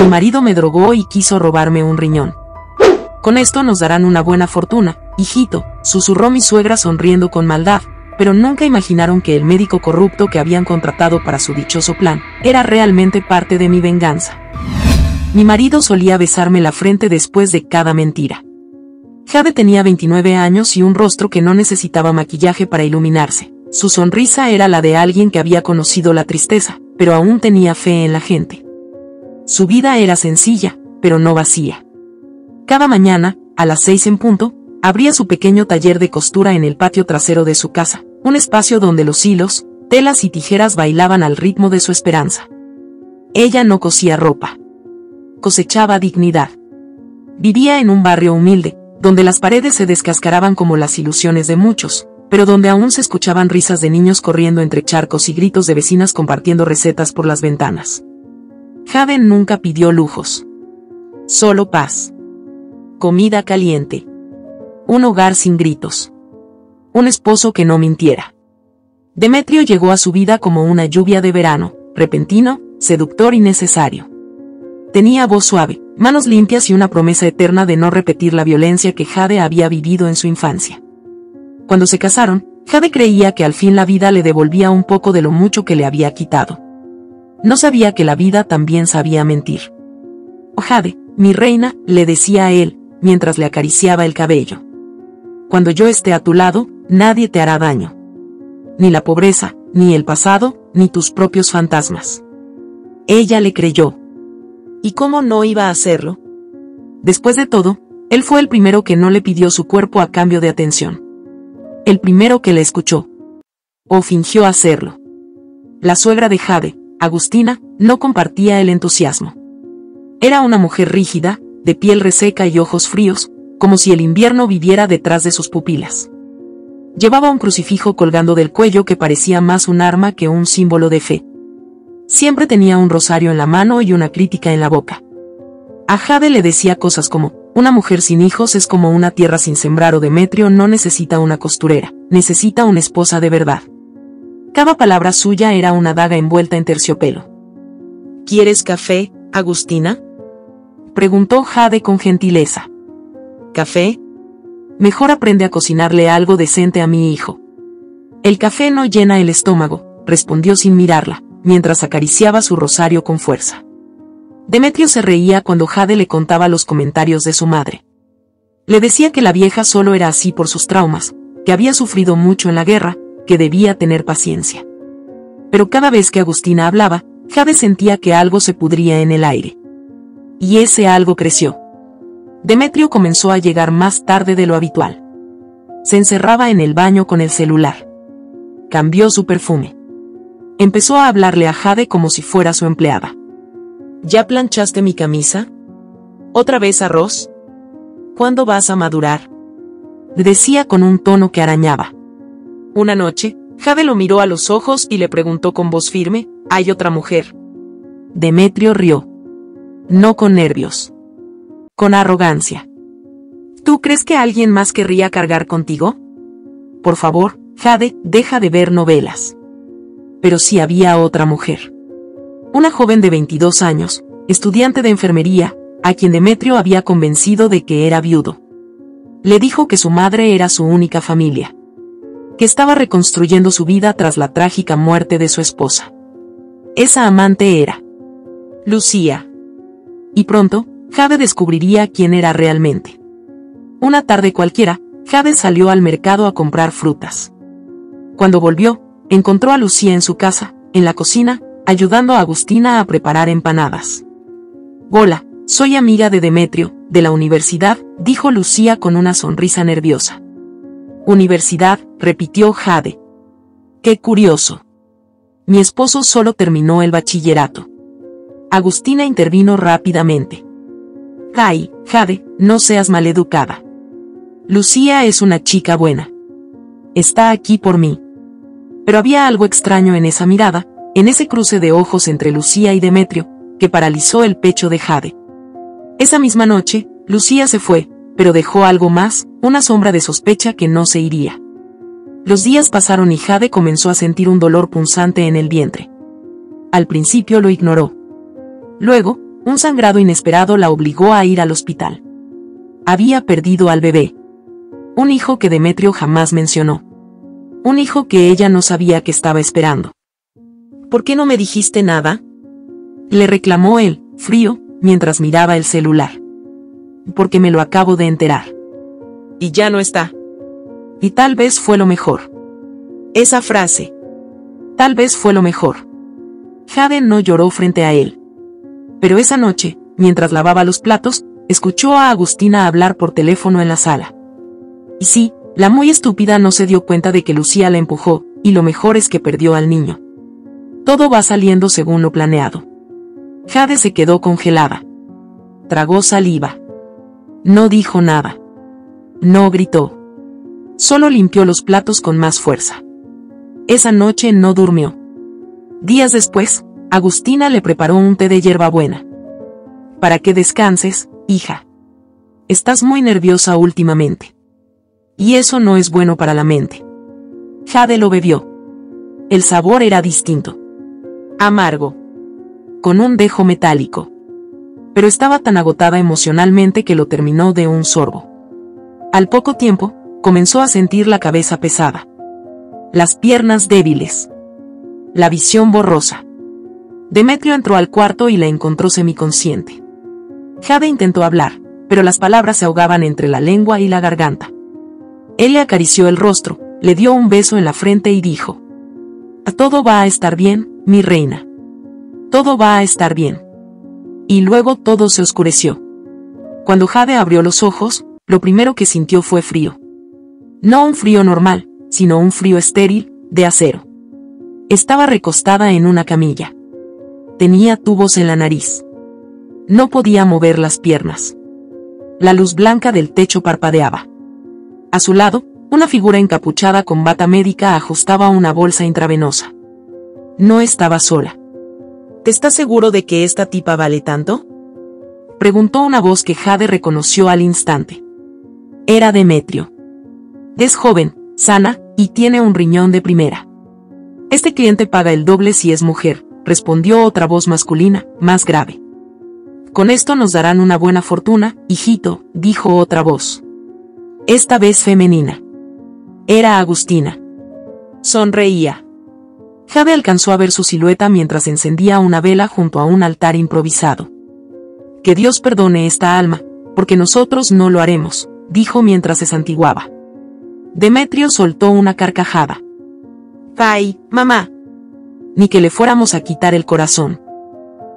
Mi marido me drogó y quiso robarme un riñón. Con esto nos darán una buena fortuna, hijito, susurró mi suegra sonriendo con maldad, pero nunca imaginaron que el médico corrupto que habían contratado para su dichoso plan era realmente parte de mi venganza. Mi marido solía besarme la frente después de cada mentira. Jade tenía 29 años y un rostro que no necesitaba maquillaje para iluminarse. Su sonrisa era la de alguien que había conocido la tristeza, pero aún tenía fe en la gente. Su vida era sencilla, pero no vacía. Cada mañana, a las 6 en punto, abría su pequeño taller de costura en el patio trasero de su casa, un espacio donde los hilos, telas y tijeras bailaban al ritmo de su esperanza. Ella no cosía ropa. Cosechaba dignidad. Vivía en un barrio humilde, donde las paredes se descascaraban como las ilusiones de muchos, pero donde aún se escuchaban risas de niños corriendo entre charcos y gritos de vecinas compartiendo recetas por las ventanas. Jade nunca pidió lujos. Solo paz. Comida caliente. Un hogar sin gritos. Un esposo que no mintiera. Demetrio llegó a su vida como una lluvia de verano, repentino, seductor y necesario. Tenía voz suave, manos limpias y una promesa eterna de no repetir la violencia que Jade había vivido en su infancia. Cuando se casaron, Jade creía que al fin la vida le devolvía un poco de lo mucho que le había quitado. No sabía que la vida también sabía mentir. «Oh Jade, mi reina», le decía a él, mientras le acariciaba el cabello. «Cuando yo esté a tu lado, nadie te hará daño. Ni la pobreza, ni el pasado, ni tus propios fantasmas». Ella le creyó. ¿Y cómo no iba a hacerlo? Después de todo, él fue el primero que no le pidió su cuerpo a cambio de atención. El primero que le escuchó. O fingió hacerlo. La suegra de Jade, Agustina, no compartía el entusiasmo. Era una mujer rígida, de piel reseca y ojos fríos, como si el invierno viviera detrás de sus pupilas. Llevaba un crucifijo colgando del cuello que parecía más un arma que un símbolo de fe. Siempre tenía un rosario en la mano y una crítica en la boca. A Jade le decía cosas como, una mujer sin hijos es como una tierra sin sembrar, o Demetrio no necesita una costurera, necesita una esposa de verdad. Cada palabra suya era una daga envuelta en terciopelo. ¿Quieres café, Agustina?, preguntó Jade con gentileza. ¿Café? Mejor aprende a cocinarle algo decente a mi hijo. El café no llena el estómago, respondió sin mirarla, mientras acariciaba su rosario con fuerza. Demetrio se reía cuando Jade le contaba los comentarios de su madre. Le decía que la vieja solo era así por sus traumas, que había sufrido mucho en la guerra, que debía tener paciencia. Pero cada vez que Agustina hablaba, Jade sentía que algo se pudría en el aire. Y ese algo creció. Demetrio comenzó a llegar más tarde de lo habitual. Se encerraba en el baño con el celular. Cambió su perfume. Empezó a hablarle a Jade como si fuera su empleada. ¿Ya planchaste mi camisa? ¿Otra vez arroz? ¿Cuándo vas a madurar?, decía con un tono que arañaba. Una noche, Jade lo miró a los ojos y le preguntó con voz firme, ¿hay otra mujer? Demetrio rió. No con nervios. Con arrogancia. ¿Tú crees que alguien más querría cargar contigo? Por favor, Jade, deja de ver novelas. Pero sí había otra mujer. Una joven de 22 años, estudiante de enfermería, a quien Demetrio había convencido de que era viudo. Le dijo que su madre era su única familia. Que estaba reconstruyendo su vida tras la trágica muerte de su esposa. Esa amante era Lucía. Y pronto, Jade descubriría quién era realmente. Una tarde cualquiera, Jade salió al mercado a comprar frutas. Cuando volvió, encontró a Lucía en su casa, en la cocina, ayudando a Agustina a preparar empanadas. «Hola, soy amiga de Demetrio, de la universidad», dijo Lucía con una sonrisa nerviosa. «Universidad», repitió Jade. «Qué curioso. Mi esposo solo terminó el bachillerato». Agustina intervino rápidamente. «Ay, Jade, no seas maleducada. Lucía es una chica buena. Está aquí por mí». Pero había algo extraño en esa mirada, en ese cruce de ojos entre Lucía y Demetrio, que paralizó el pecho de Jade. Esa misma noche, Lucía se fue, pero dejó algo más, una sombra de sospecha que no se iría. Los días pasaron y Jade comenzó a sentir un dolor punzante en el vientre. Al principio lo ignoró. Luego, Un sangrado inesperado la obligó a ir al hospital. Había perdido al bebé. Un hijo que Demetrio jamás mencionó. Un hijo que ella no sabía que estaba esperando. ¿Por qué no me dijiste nada?, le reclamó él, frío, mientras miraba el celular. Porque me lo acabo de enterar. Y ya no está. Y tal vez fue lo mejor. Esa frase. Tal vez fue lo mejor. Jade no lloró frente a él. Pero esa noche, mientras lavaba los platos, escuchó a Agustina hablar por teléfono en la sala. Y sí, la muy estúpida no se dio cuenta de que Lucía la empujó, y lo mejor es que perdió al niño. Todo va saliendo según lo planeado. Jade se quedó congelada. Tragó saliva. No dijo nada. No gritó. Solo limpió los platos con más fuerza. Esa noche no durmió. Días después, Agustina le preparó un té de hierbabuena. Para que descanses, hija. Estás muy nerviosa últimamente. Y eso no es bueno para la mente. Jade lo bebió. El sabor era distinto. Amargo. Con un dejo metálico. Pero estaba tan agotada emocionalmente que lo terminó de un sorbo. Al poco tiempo, comenzó a sentir la cabeza pesada. Las piernas débiles. La visión borrosa. Demetrio entró al cuarto y la encontró semiconsciente. Jade intentó hablar, pero las palabras se ahogaban entre la lengua y la garganta. Él le acarició el rostro, le dio un beso en la frente y dijo: «Todo va a estar bien, mi reina. Todo va a estar bien». Y luego todo se oscureció. Cuando Jade abrió los ojos, lo primero que sintió fue frío. No un frío normal, sino un frío estéril, de acero. Estaba recostada en una camilla. Tenía tubos en la nariz. No podía mover las piernas. La luz blanca del techo parpadeaba. A su lado, una figura encapuchada con bata médica ajustaba una bolsa intravenosa. No estaba sola. ¿Te estás seguro de que esta tipa vale tanto?, preguntó una voz que Jade reconoció al instante. Era Demetrio. Es joven, sana, y tiene un riñón de primera. Este cliente paga el doble si es mujer, respondió otra voz masculina, más grave. Con esto nos darán una buena fortuna, hijito, dijo otra voz. Esta vez femenina. Era Agustina. Sonreía. Jade alcanzó a ver su silueta mientras encendía una vela junto a un altar improvisado. Que Dios perdone esta alma, porque nosotros no lo haremos, dijo mientras se santiguaba. Demetrio soltó una carcajada. ¡Ay, mamá! Ni que le fuéramos a quitar el corazón.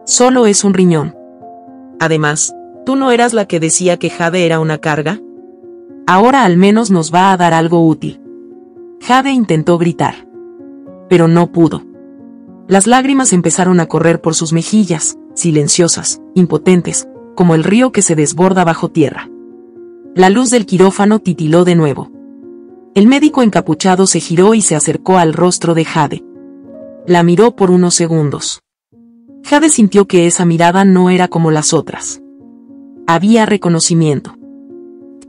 Solo es un riñón. Además, ¿tú no eras la que decía que Jade era una carga? Ahora al menos nos va a dar algo útil. Jade intentó gritar. Pero no pudo. Las lágrimas empezaron a correr por sus mejillas, silenciosas, impotentes, como el río que se desborda bajo tierra. La luz del quirófano titiló de nuevo. El médico encapuchado se giró y se acercó al rostro de Jade. La miró por unos segundos. Jade sintió que esa mirada no era como las otras. Había reconocimiento.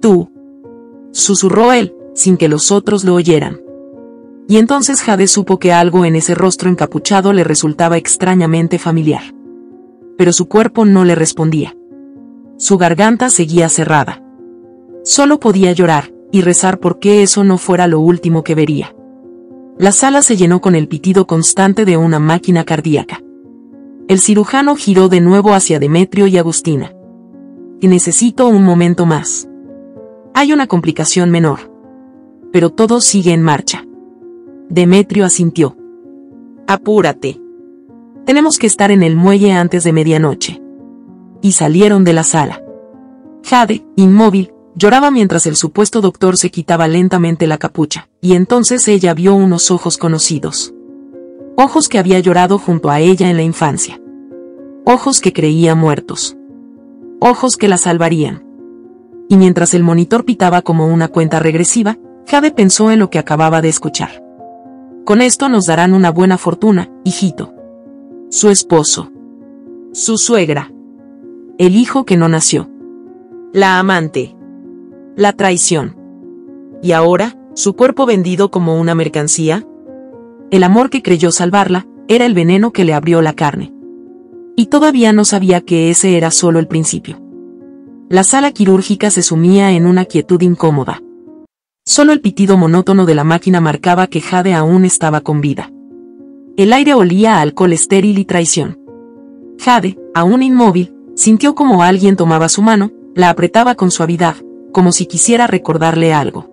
«Tú», susurró él, sin que los otros lo oyeran. Y entonces Jade supo que algo en ese rostro encapuchado le resultaba extrañamente familiar. Pero su cuerpo no le respondía. Su garganta seguía cerrada. Solo podía llorar, y rezar porque eso no fuera lo último que vería. La sala se llenó con el pitido constante de una máquina cardíaca. El cirujano giró de nuevo hacia Demetrio y Agustina. «Y necesito un momento más. Hay una complicación menor. Pero todo sigue en marcha». Demetrio asintió. «Apúrate. Tenemos que estar en el muelle antes de medianoche». Y salieron de la sala. Jade, inmóvil, lloraba mientras el supuesto doctor se quitaba lentamente la capucha, y entonces ella vio unos ojos conocidos. Ojos que había llorado junto a ella en la infancia. Ojos que creía muertos. Ojos que la salvarían. Y mientras el monitor pitaba como una cuenta regresiva, Jade pensó en lo que acababa de escuchar. Con esto nos darán una buena fortuna, hijito. Su esposo. Su suegra. El hijo que no nació. La amante. La traición. Y ahora, su cuerpo vendido como una mercancía. El amor que creyó salvarla, era el veneno que le abrió la carne. Y todavía no sabía que ese era solo el principio. La sala quirúrgica se sumía en una quietud incómoda. Solo el pitido monótono de la máquina marcaba que Jade aún estaba con vida. El aire olía a alcohol estéril y traición. Jade, aún inmóvil, sintió como alguien tomaba su mano, la apretaba con suavidad, como si quisiera recordarle algo.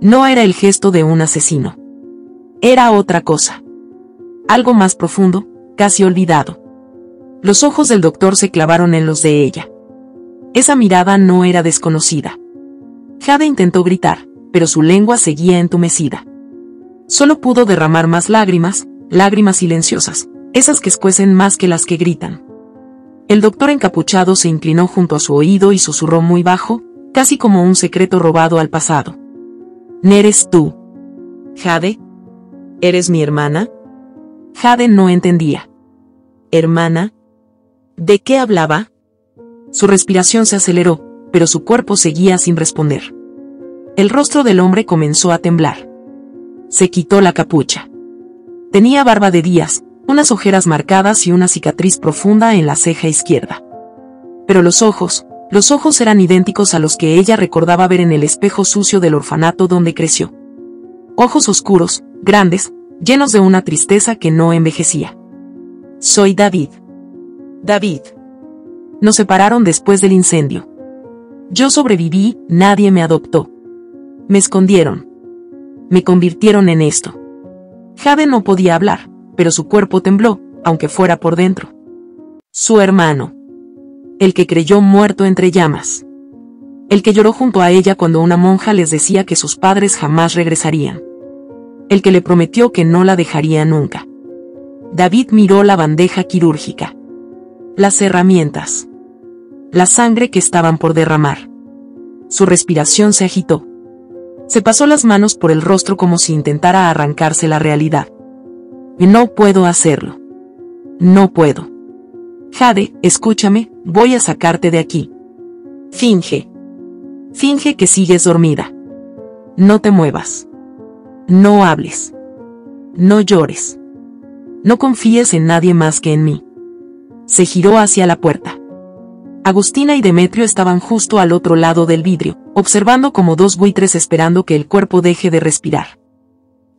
No era el gesto de un asesino. Era otra cosa. Algo más profundo, casi olvidado. Los ojos del doctor se clavaron en los de ella. Esa mirada no era desconocida. Jade intentó gritar, pero su lengua seguía entumecida. Solo pudo derramar más lágrimas, lágrimas silenciosas, esas que escuecen más que las que gritan. El doctor encapuchado se inclinó junto a su oído y susurró muy bajo, casi como un secreto robado al pasado. ¿Eres tú, Jade? ¿Eres mi hermana? Jade no entendía. ¿Hermana? ¿De qué hablaba? Su respiración se aceleró, pero su cuerpo seguía sin responder. El rostro del hombre comenzó a temblar. Se quitó la capucha. Tenía barba de días, unas ojeras marcadas y una cicatriz profunda en la ceja izquierda. Pero los ojos eran idénticos a los que ella recordaba ver en el espejo sucio del orfanato donde creció. Ojos oscuros, grandes, llenos de una tristeza que no envejecía. Soy David. David. Nos separaron después del incendio. Yo sobreviví, nadie me adoptó. Me escondieron. Me convirtieron en esto. Jade no podía hablar, pero su cuerpo tembló, aunque fuera por dentro. Su hermano. El que creyó muerto entre llamas. El que lloró junto a ella cuando una monja les decía que sus padres jamás regresarían. El que le prometió que no la dejaría nunca. David miró la bandeja quirúrgica. Las herramientas. La sangre que estaban por derramar. Su respiración se agitó. Se pasó las manos por el rostro como si intentara arrancarse la realidad. No puedo hacerlo. No puedo. Jade, escúchame, voy a sacarte de aquí. Finge. Finge que sigues dormida. No te muevas. No hables. No llores. No confíes en nadie más que en mí. Se giró hacia la puerta. Agustina y Demetrio estaban justo al otro lado del vidrio, observando como dos buitres esperando que el cuerpo deje de respirar.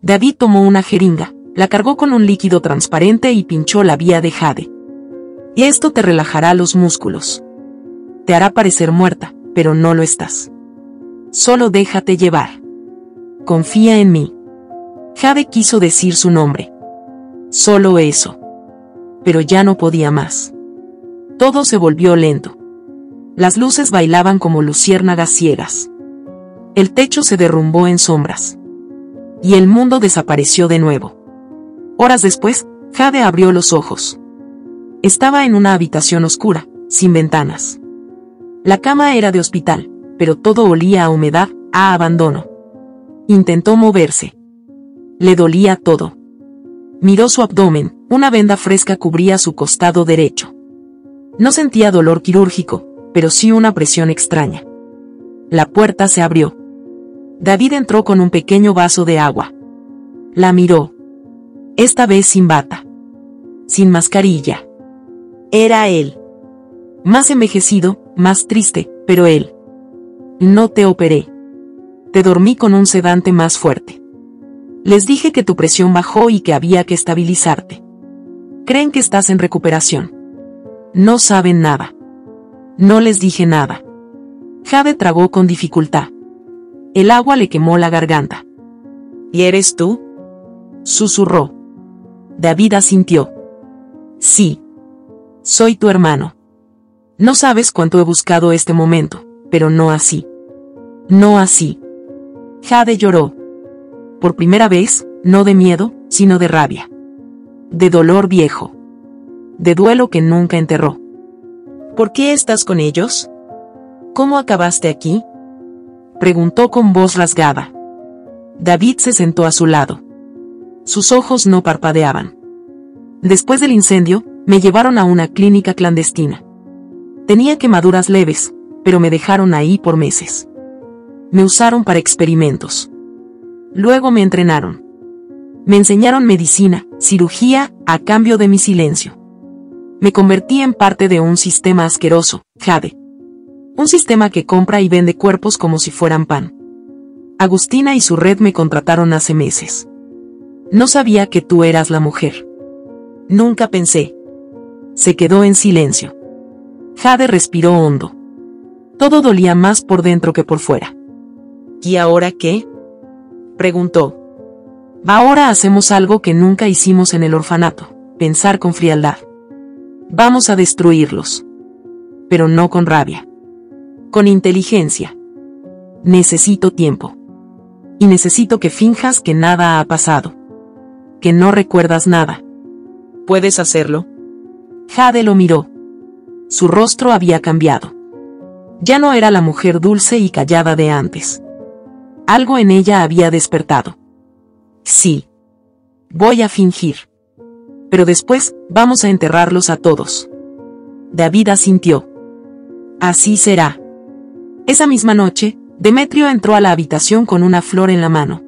David tomó una jeringa, la cargó con un líquido transparente y pinchó la vía de Jade. Y esto te relajará los músculos. Te hará parecer muerta, pero no lo estás. Solo déjate llevar. Confía en mí. Jade quiso decir su nombre. Solo eso. Pero ya no podía más. Todo se volvió lento. Las luces bailaban como luciérnagas ciegas. El techo se derrumbó en sombras. Y el mundo desapareció de nuevo. Horas después, Jade abrió los ojos. Estaba en una habitación oscura, sin ventanas. La cama era de hospital, pero todo olía a humedad, a abandono. Intentó moverse. Le dolía todo. Miró su abdomen, una venda fresca cubría su costado derecho. No sentía dolor quirúrgico, pero sí una presión extraña. La puerta se abrió. David entró con un pequeño vaso de agua. La miró. Esta vez sin bata. Sin mascarilla. Era él. Más envejecido, más triste, pero él. No te operé. Te dormí con un sedante más fuerte. Les dije que tu presión bajó y que había que estabilizarte. Creen que estás en recuperación. No saben nada. No les dije nada. Jade tragó con dificultad. El agua le quemó la garganta. ¿Y eres tú? Susurró. David asintió. Sí. Soy tu hermano. No sabes cuánto he buscado este momento, pero no así. No así. Jade lloró. Por primera vez, no de miedo, sino de rabia. De dolor viejo. De duelo que nunca enterró. ¿Por qué estás con ellos? ¿Cómo acabaste aquí? Preguntó con voz rasgada. David se sentó a su lado. Sus ojos no parpadeaban. Después del incendio, me llevaron a una clínica clandestina. Tenía quemaduras leves, pero me dejaron ahí por meses. Me usaron para experimentos. Luego me entrenaron. Me enseñaron medicina, cirugía, a cambio de mi silencio. Me convertí en parte de un sistema asqueroso, Jade. Un sistema que compra y vende cuerpos como si fueran pan. Agustina y su red me contrataron hace meses. No sabía que tú eras la mujer. Nunca pensé. Se quedó en silencio. Jade respiró hondo. Todo dolía más por dentro que por fuera. ¿Y ahora qué?, preguntó. Ahora hacemos algo que nunca hicimos en el orfanato, pensar con frialdad. Vamos a destruirlos. Pero no con rabia. Con inteligencia. Necesito tiempo. Y necesito que finjas que nada ha pasado. Que no recuerdas nada. ¿Puedes hacerlo? Jade lo miró. Su rostro había cambiado. Ya no era la mujer dulce y callada de antes. Algo en ella había despertado. Sí. Voy a fingir. Pero después, vamos a enterrarlos a todos. David asintió. Así será. Esa misma noche, Demetrio entró a la habitación con una flor en la mano.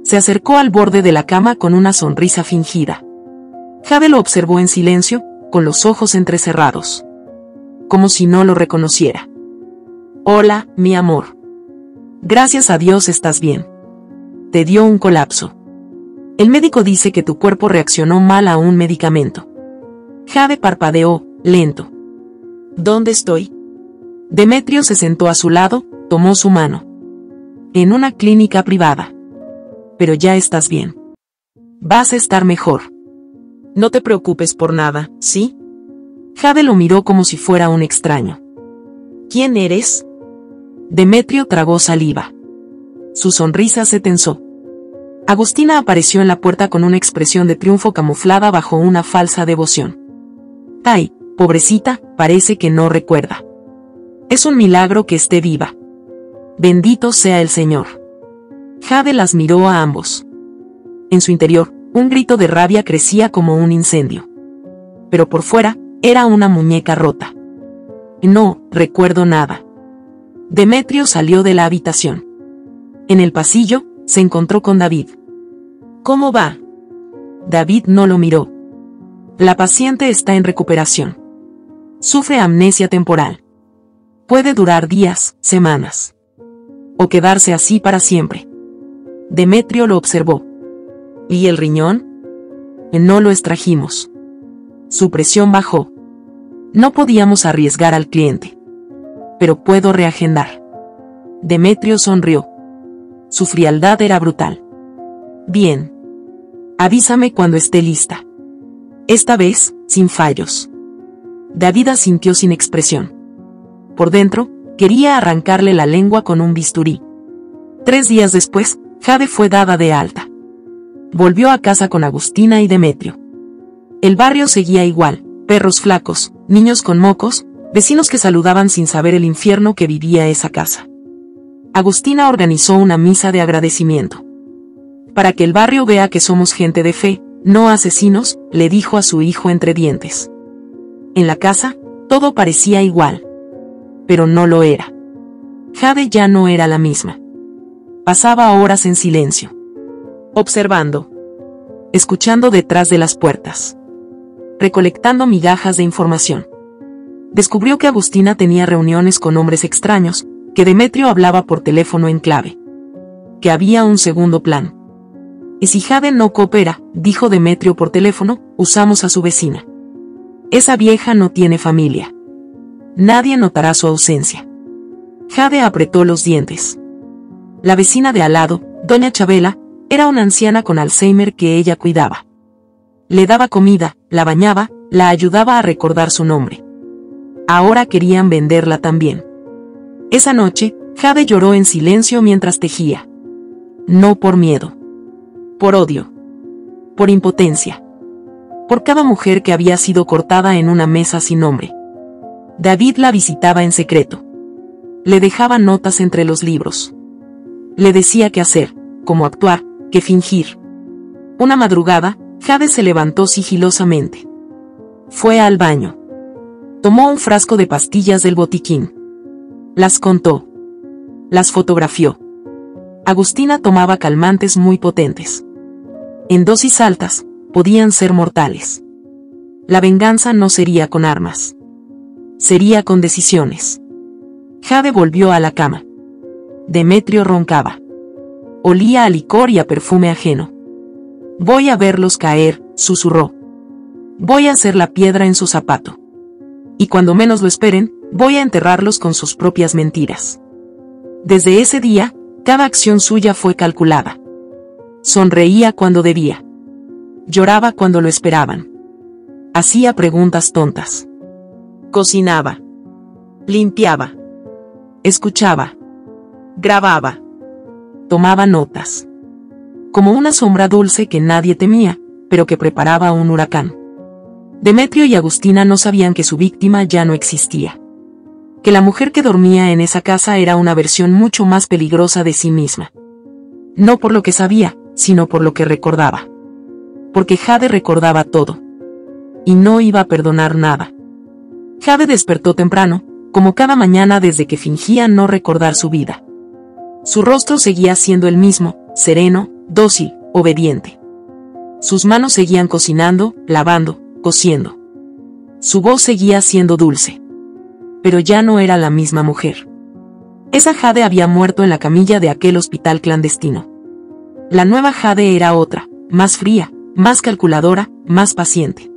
Se acercó al borde de la cama con una sonrisa fingida. Jade lo observó en silencio, con los ojos entrecerrados. Como si no lo reconociera. Hola, mi amor. Gracias a Dios estás bien. Te dio un colapso. El médico dice que tu cuerpo reaccionó mal a un medicamento. Jade parpadeó, lento. ¿Dónde estoy? Demetrio se sentó a su lado, tomó su mano. En una clínica privada. Pero ya estás bien. Vas a estar mejor. No te preocupes por nada, ¿sí? Jade lo miró como si fuera un extraño. ¿Quién eres? Demetrio tragó saliva. Su sonrisa se tensó. Agustina apareció en la puerta con una expresión de triunfo camuflada bajo una falsa devoción. Ay, pobrecita, parece que no recuerda. Es un milagro que esté viva. Bendito sea el Señor. Jade las miró a ambos. En su interior, un grito de rabia crecía como un incendio. Pero por fuera, era una muñeca rota. No recuerdo nada. Demetrio salió de la habitación. En el pasillo, se encontró con David. ¿Cómo va? David no lo miró. La paciente está en recuperación. Sufre amnesia temporal. Puede durar días, semanas. O quedarse así para siempre. Demetrio lo observó. ¿Y el riñón? No lo extrajimos. Su presión bajó. No podíamos arriesgar al cliente. Pero puedo reagendar. Demetrio sonrió. Su frialdad era brutal. Bien. Avísame cuando esté lista. Esta vez, sin fallos. David asintió sin expresión. Por dentro, quería arrancarle la lengua con un bisturí. 3 días después, Jade fue dada de alta. Volvió a casa con Agustina y Demetrio. El barrio seguía igual, perros flacos, niños con mocos, vecinos que saludaban sin saber el infierno que vivía esa casa. Agustina organizó una misa de agradecimiento. Para que el barrio vea que somos gente de fe, no asesinos, le dijo a su hijo entre dientes. En la casa, todo parecía igual. Pero no lo era. Jade ya no era la misma. Pasaba horas en silencio. Observando. Escuchando detrás de las puertas. Recolectando migajas de información. Descubrió que Agustina tenía reuniones con hombres extraños, que Demetrio hablaba por teléfono en clave. Que había un segundo plan. Y si Jade no coopera, dijo Demetrio por teléfono, usamos a su vecina. Esa vieja no tiene familia. Nadie notará su ausencia. Jade apretó los dientes. La vecina de al lado, doña Chabela, era una anciana con Alzheimer que ella cuidaba. Le daba comida, la bañaba, la ayudaba a recordar su nombre. Ahora querían venderla también. Esa noche, Jade lloró en silencio mientras tejía. No por miedo. Por odio. Por impotencia. Por cada mujer que había sido cortada en una mesa sin nombre. David la visitaba en secreto. Le dejaba notas entre los libros. Le decía qué hacer, cómo actuar, qué fingir. Una madrugada, Jade se levantó sigilosamente. Fue al baño. Tomó un frasco de pastillas del botiquín. Las contó. Las fotografió. Agustina tomaba calmantes muy potentes. En dosis altas, podían ser mortales. La venganza no sería con armas. Sería con decisiones. Jade volvió a la cama. Demetrio roncaba. Olía a licor y a perfume ajeno. Voy a verlos caer, susurró. Voy a hacer la piedra en su zapato. Y cuando menos lo esperen, voy a enterrarlos con sus propias mentiras. Desde ese día, cada acción suya fue calculada. Sonreía cuando debía. Lloraba cuando lo esperaban. Hacía preguntas tontas. Cocinaba. Limpiaba. Escuchaba. Grababa. Tomaba notas. Como una sombra dulce que nadie temía, pero que preparaba un huracán. Demetrio y Agustina no sabían que su víctima ya no existía. Que la mujer que dormía en esa casa era una versión mucho más peligrosa de sí misma. No por lo que sabía, sino por lo que recordaba. Porque Jade recordaba todo. Y no iba a perdonar nada. Jade despertó temprano, como cada mañana desde que fingía no recordar su vida. Su rostro seguía siendo el mismo, sereno, dócil, obediente. Sus manos seguían cocinando, lavando, cosiendo. Su voz seguía siendo dulce. Pero ya no era la misma mujer. Esa Jade había muerto en la camilla de aquel hospital clandestino. La nueva Jade era otra, más fría, más calculadora, más paciente.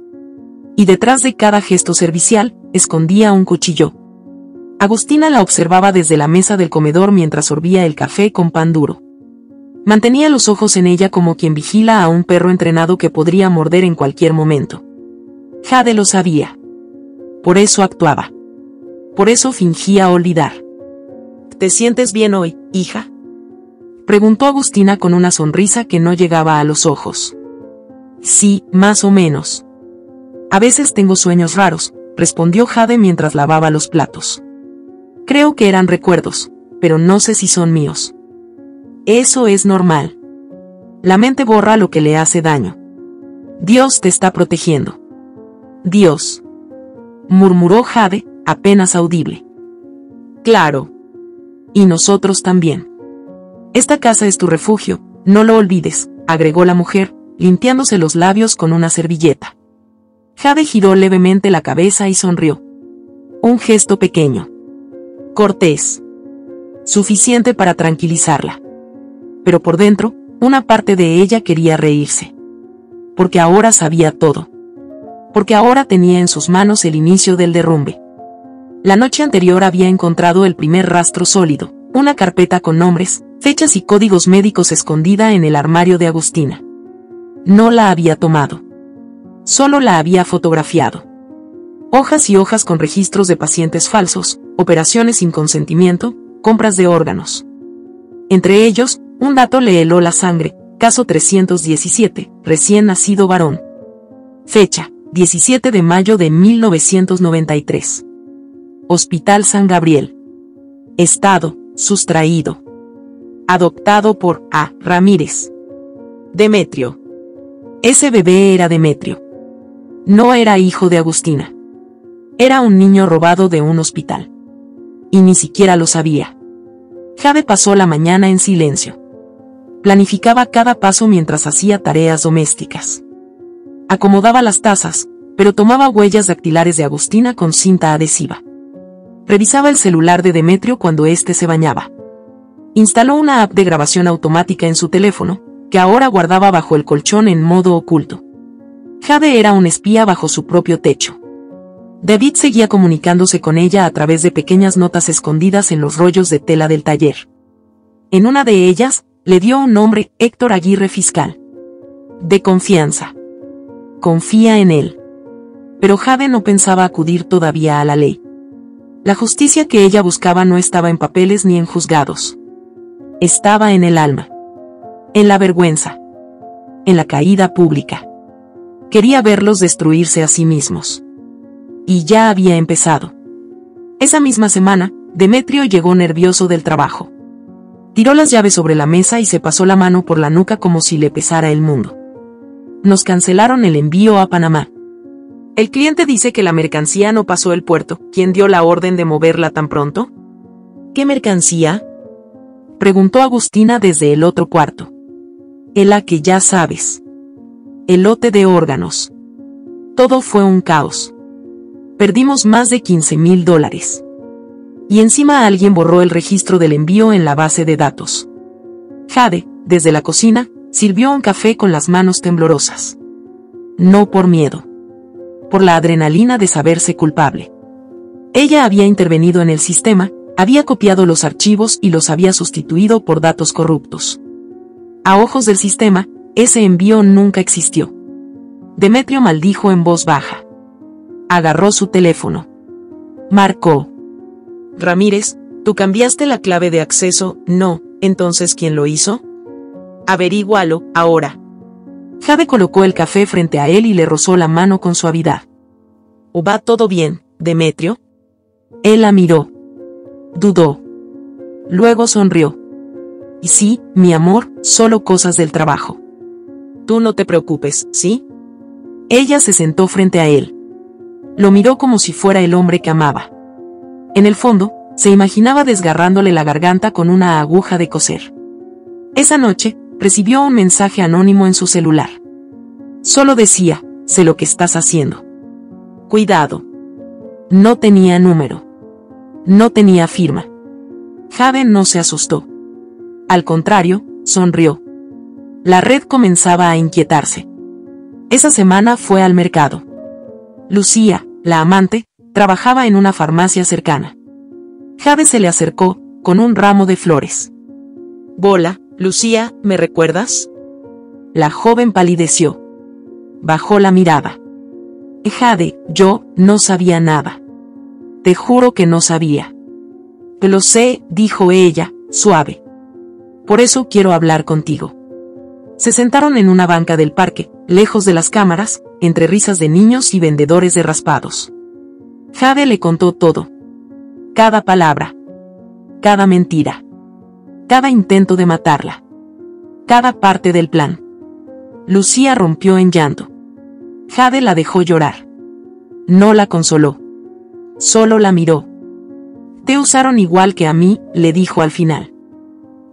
Y detrás de cada gesto servicial, escondía un cuchillo. Agustina la observaba desde la mesa del comedor mientras sorbía el café con pan duro. Mantenía los ojos en ella como quien vigila a un perro entrenado que podría morder en cualquier momento. Jade lo sabía. Por eso actuaba. Por eso fingía olvidar. ¿Te sientes bien hoy, hija?, preguntó Agustina con una sonrisa que no llegaba a los ojos. Sí, más o menos. A veces tengo sueños raros, respondió Jade mientras lavaba los platos. Creo que eran recuerdos, pero no sé si son míos. Eso es normal. La mente borra lo que le hace daño. Dios te está protegiendo. Dios, murmuró Jade, apenas audible. Claro. Y nosotros también. Esta casa es tu refugio, no lo olvides, agregó la mujer, limpiándose los labios con una servilleta. Jade giró levemente la cabeza y sonrió. Un gesto pequeño. Cortés. Suficiente para tranquilizarla. Pero por dentro, una parte de ella quería reírse. Porque ahora sabía todo. Porque ahora tenía en sus manos el inicio del derrumbe. La noche anterior había encontrado el primer rastro sólido, una carpeta con nombres, fechas y códigos médicos escondida en el armario de Agustina. No la había tomado. Solo la había fotografiado. Hojas y hojas con registros de pacientes falsos, operaciones sin consentimiento, compras de órganos. Entre ellos, un dato le heló la sangre, caso 317, recién nacido varón. Fecha, 17 de mayo de 1993. Hospital San Gabriel. Estado, sustraído. Adoptado por A. Ramírez. Demetrio. Ese bebé era Demetrio. No era hijo de Agustina. Era un niño robado de un hospital. Y ni siquiera lo sabía. Jade pasó la mañana en silencio. Planificaba cada paso mientras hacía tareas domésticas. Acomodaba las tazas, pero tomaba huellas dactilares de Agustina con cinta adhesiva. Revisaba el celular de Demetrio cuando éste se bañaba. Instaló una app de grabación automática en su teléfono, que ahora guardaba bajo el colchón en modo oculto. Jade era un espía bajo su propio techo. David seguía comunicándose con ella a través de pequeñas notas escondidas en los rollos de tela del taller. En una de ellas, le dio un nombre, Héctor Aguirre Fiscal. De confianza. Confía en él. Pero Jade no pensaba acudir todavía a la ley. La justicia que ella buscaba no estaba en papeles ni en juzgados. Estaba en el alma. En la vergüenza. En la caída pública. Quería verlos destruirse a sí mismos. Y ya había empezado. Esa misma semana, Demetrio llegó nervioso del trabajo. Tiró las llaves sobre la mesa y se pasó la mano por la nuca como si le pesara el mundo. Nos cancelaron el envío a Panamá. El cliente dice que la mercancía no pasó el puerto. ¿Quién dio la orden de moverla tan pronto? ¿Qué mercancía?, preguntó Agustina desde el otro cuarto. La que ya sabes. El lote de órganos. Todo fue un caos. Perdimos más de $15,000. Y encima alguien borró el registro del envío en la base de datos. Jade, desde la cocina, sirvió un café con las manos temblorosas. No por miedo. Por la adrenalina de saberse culpable. Ella había intervenido en el sistema, había copiado los archivos y los había sustituido por datos corruptos. A ojos del sistema, ese envío nunca existió. Demetrio maldijo en voz baja. Agarró su teléfono. Marcó. Ramírez, ¿tú cambiaste la clave de acceso? No, entonces ¿quién lo hizo? Averígualo, ahora. Jade colocó el café frente a él y le rozó la mano con suavidad. ¿O va todo bien, Demetrio? Él la miró. Dudó. Luego sonrió. Y sí, mi amor, solo cosas del trabajo. Tú no te preocupes, ¿sí? Ella se sentó frente a él. Lo miró como si fuera el hombre que amaba. En el fondo, se imaginaba desgarrándole la garganta con una aguja de coser. Esa noche, recibió un mensaje anónimo en su celular. Solo decía, sé lo que estás haciendo. Cuidado. No tenía número. No tenía firma. Jade no se asustó. Al contrario, sonrió. La red comenzaba a inquietarse. Esa semana fue al mercado. Lucía, la amante, trabajaba en una farmacia cercana. Jade se le acercó, con un ramo de flores. «Bola, Lucía, ¿me recuerdas?» La joven palideció. Bajó la mirada. «Jade, yo no sabía nada. Te juro que no sabía». «Te lo sé», dijo ella, suave. «Por eso quiero hablar contigo». Se sentaron en una banca del parque, lejos de las cámaras, entre risas de niños y vendedores de raspados. Jade le contó todo. Cada palabra. Cada mentira. Cada intento de matarla. Cada parte del plan. Lucía rompió en llanto. Jade la dejó llorar. No la consoló. Solo la miró. Te usaron igual que a mí, le dijo al final.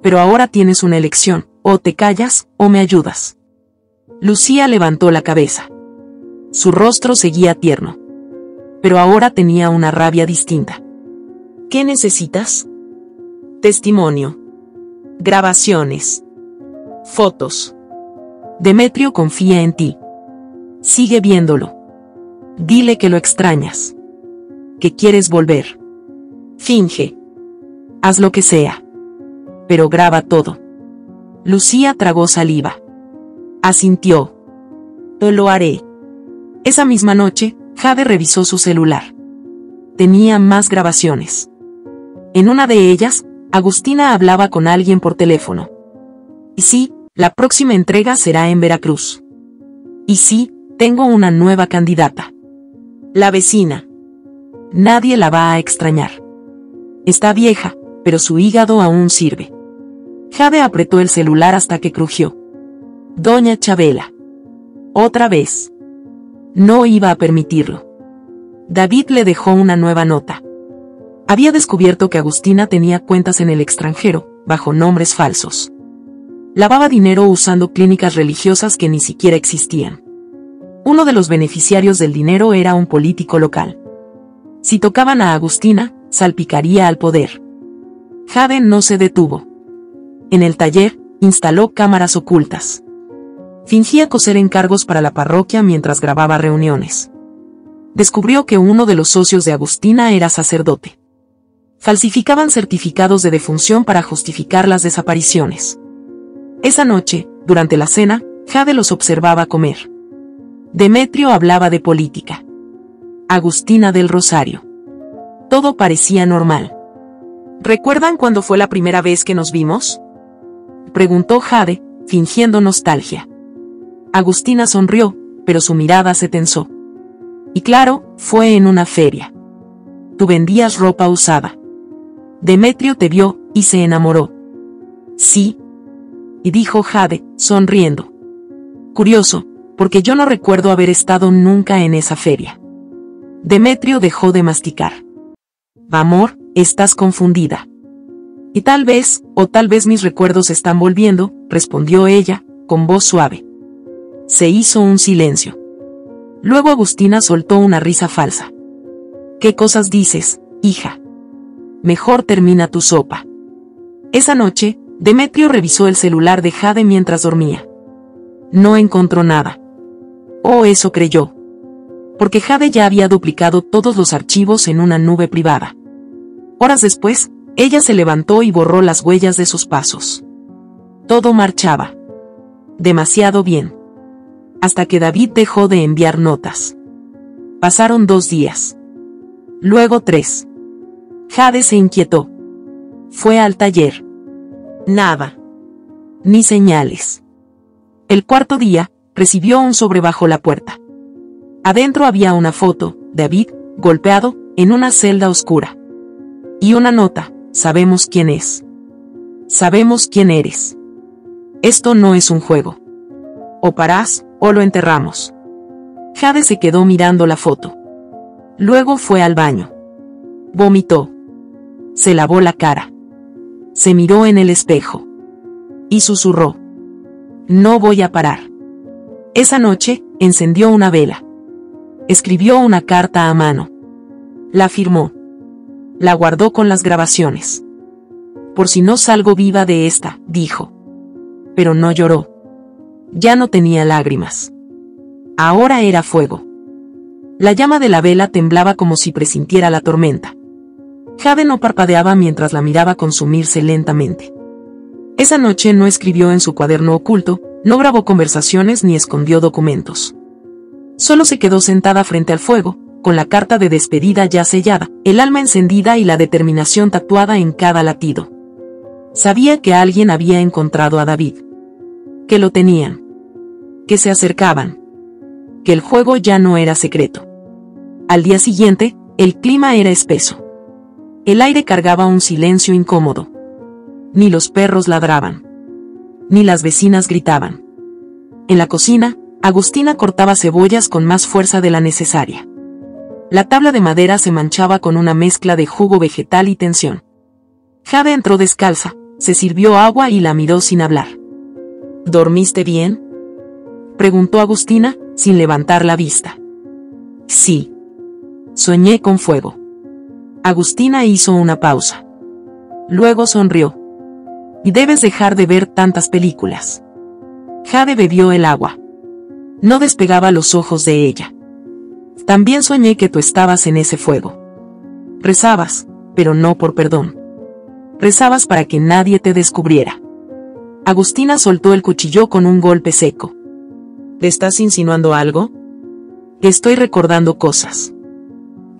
Pero ahora tienes una elección, o te callas, o me ayudas. Lucía levantó la cabeza. Su rostro seguía tierno. Pero ahora tenía una rabia distinta. ¿Qué necesitas? Testimonio. Grabaciones. Fotos. Demetrio confía en ti. Sigue viéndolo. Dile que lo extrañas. Que quieres volver. Finge. Haz lo que sea. Pero graba todo. Lucía tragó saliva. Asintió. Lo haré. Esa misma noche, Jade revisó su celular. Tenía más grabaciones. En una de ellas, Agustina hablaba con alguien por teléfono. Y sí, la próxima entrega será en Veracruz. Y sí, tengo una nueva candidata. La vecina. Nadie la va a extrañar. Está vieja, pero su hígado aún sirve. Jade apretó el celular hasta que crujió. Doña Chabela. Otra vez. No iba a permitirlo. David le dejó una nueva nota. Había descubierto que Agustina tenía cuentas en el extranjero, bajo nombres falsos. Lavaba dinero usando clínicas religiosas que ni siquiera existían. Uno de los beneficiarios del dinero era un político local. Si tocaban a Agustina, salpicaría al poder. Jade no se detuvo. En el taller, instaló cámaras ocultas. Fingía coser encargos para la parroquia mientras grababa reuniones. Descubrió que uno de los socios de Agustina era sacerdote. Falsificaban certificados de defunción para justificar las desapariciones. Esa noche, durante la cena, Jade los observaba comer. Demetrio hablaba de política. Agustina del Rosario. Todo parecía normal. ¿Recuerdan cuándo fue la primera vez que nos vimos?, preguntó Jade, fingiendo nostalgia. Agustina sonrió, pero su mirada se tensó. Y claro, fue en una feria. Tú vendías ropa usada. Demetrio te vio, y se enamoró. Sí. Y dijo Jade, sonriendo. Curioso, porque yo no recuerdo haber estado nunca en esa feria. Demetrio dejó de masticar. Amor, estás confundida. Y tal vez, o tal vez mis recuerdos están volviendo, respondió ella, con voz suave. Se hizo un silencio. Luego Agustina soltó una risa falsa. ¿Qué cosas dices, hija? Mejor termina tu sopa. Esa noche, Demetrio revisó el celular de Jade mientras dormía. No encontró nada. O eso creyó. Porque Jade ya había duplicado todos los archivos en una nube privada. Horas después, ella se levantó y borró las huellas de sus pasos. Todo marchaba demasiado bien. Hasta que David dejó de enviar notas. Pasaron 2 días. Luego 3. Jade se inquietó. Fue al taller. Nada. Ni señales. El 4.º día, recibió un sobre bajo la puerta. Adentro había una foto, David, golpeado, en una celda oscura. Y una nota, sabemos quién es. Sabemos quién eres. Esto no es un juego. O parás, o lo enterramos. Jade se quedó mirando la foto. Luego fue al baño. Vomitó. Se lavó la cara. Se miró en el espejo. Y susurró. No voy a parar. Esa noche, encendió una vela. Escribió una carta a mano. La firmó. La guardó con las grabaciones. Por si no salgo viva de esta, dijo. Pero no lloró. Ya no tenía lágrimas. Ahora era fuego. La llama de la vela temblaba como si presintiera la tormenta. Jade no parpadeaba mientras la miraba consumirse lentamente. Esa noche no escribió en su cuaderno oculto, no grabó conversaciones ni escondió documentos. Solo se quedó sentada frente al fuego, con la carta de despedida ya sellada, el alma encendida y la determinación tatuada en cada latido. Sabía que alguien había encontrado a David. Que lo tenían. Que se acercaban. Que el juego ya no era secreto. Al día siguiente, el clima era espeso. El aire cargaba un silencio incómodo. Ni los perros ladraban. Ni las vecinas gritaban. En la cocina, Agustina cortaba cebollas con más fuerza de la necesaria. La tabla de madera se manchaba con una mezcla de jugo vegetal y tensión. Jade entró descalza, se sirvió agua y la miró sin hablar. ¿Dormiste bien?, preguntó Agustina, sin levantar la vista. Sí. Soñé con fuego. Agustina hizo una pausa. Luego sonrió. Y debes dejar de ver tantas películas. Jade bebió el agua. No despegaba los ojos de ella. También soñé que tú estabas en ese fuego. Rezabas, pero no por perdón. Rezabas para que nadie te descubriera. Agustina soltó el cuchillo con un golpe seco. ¿Le estás insinuando algo? Estoy recordando cosas.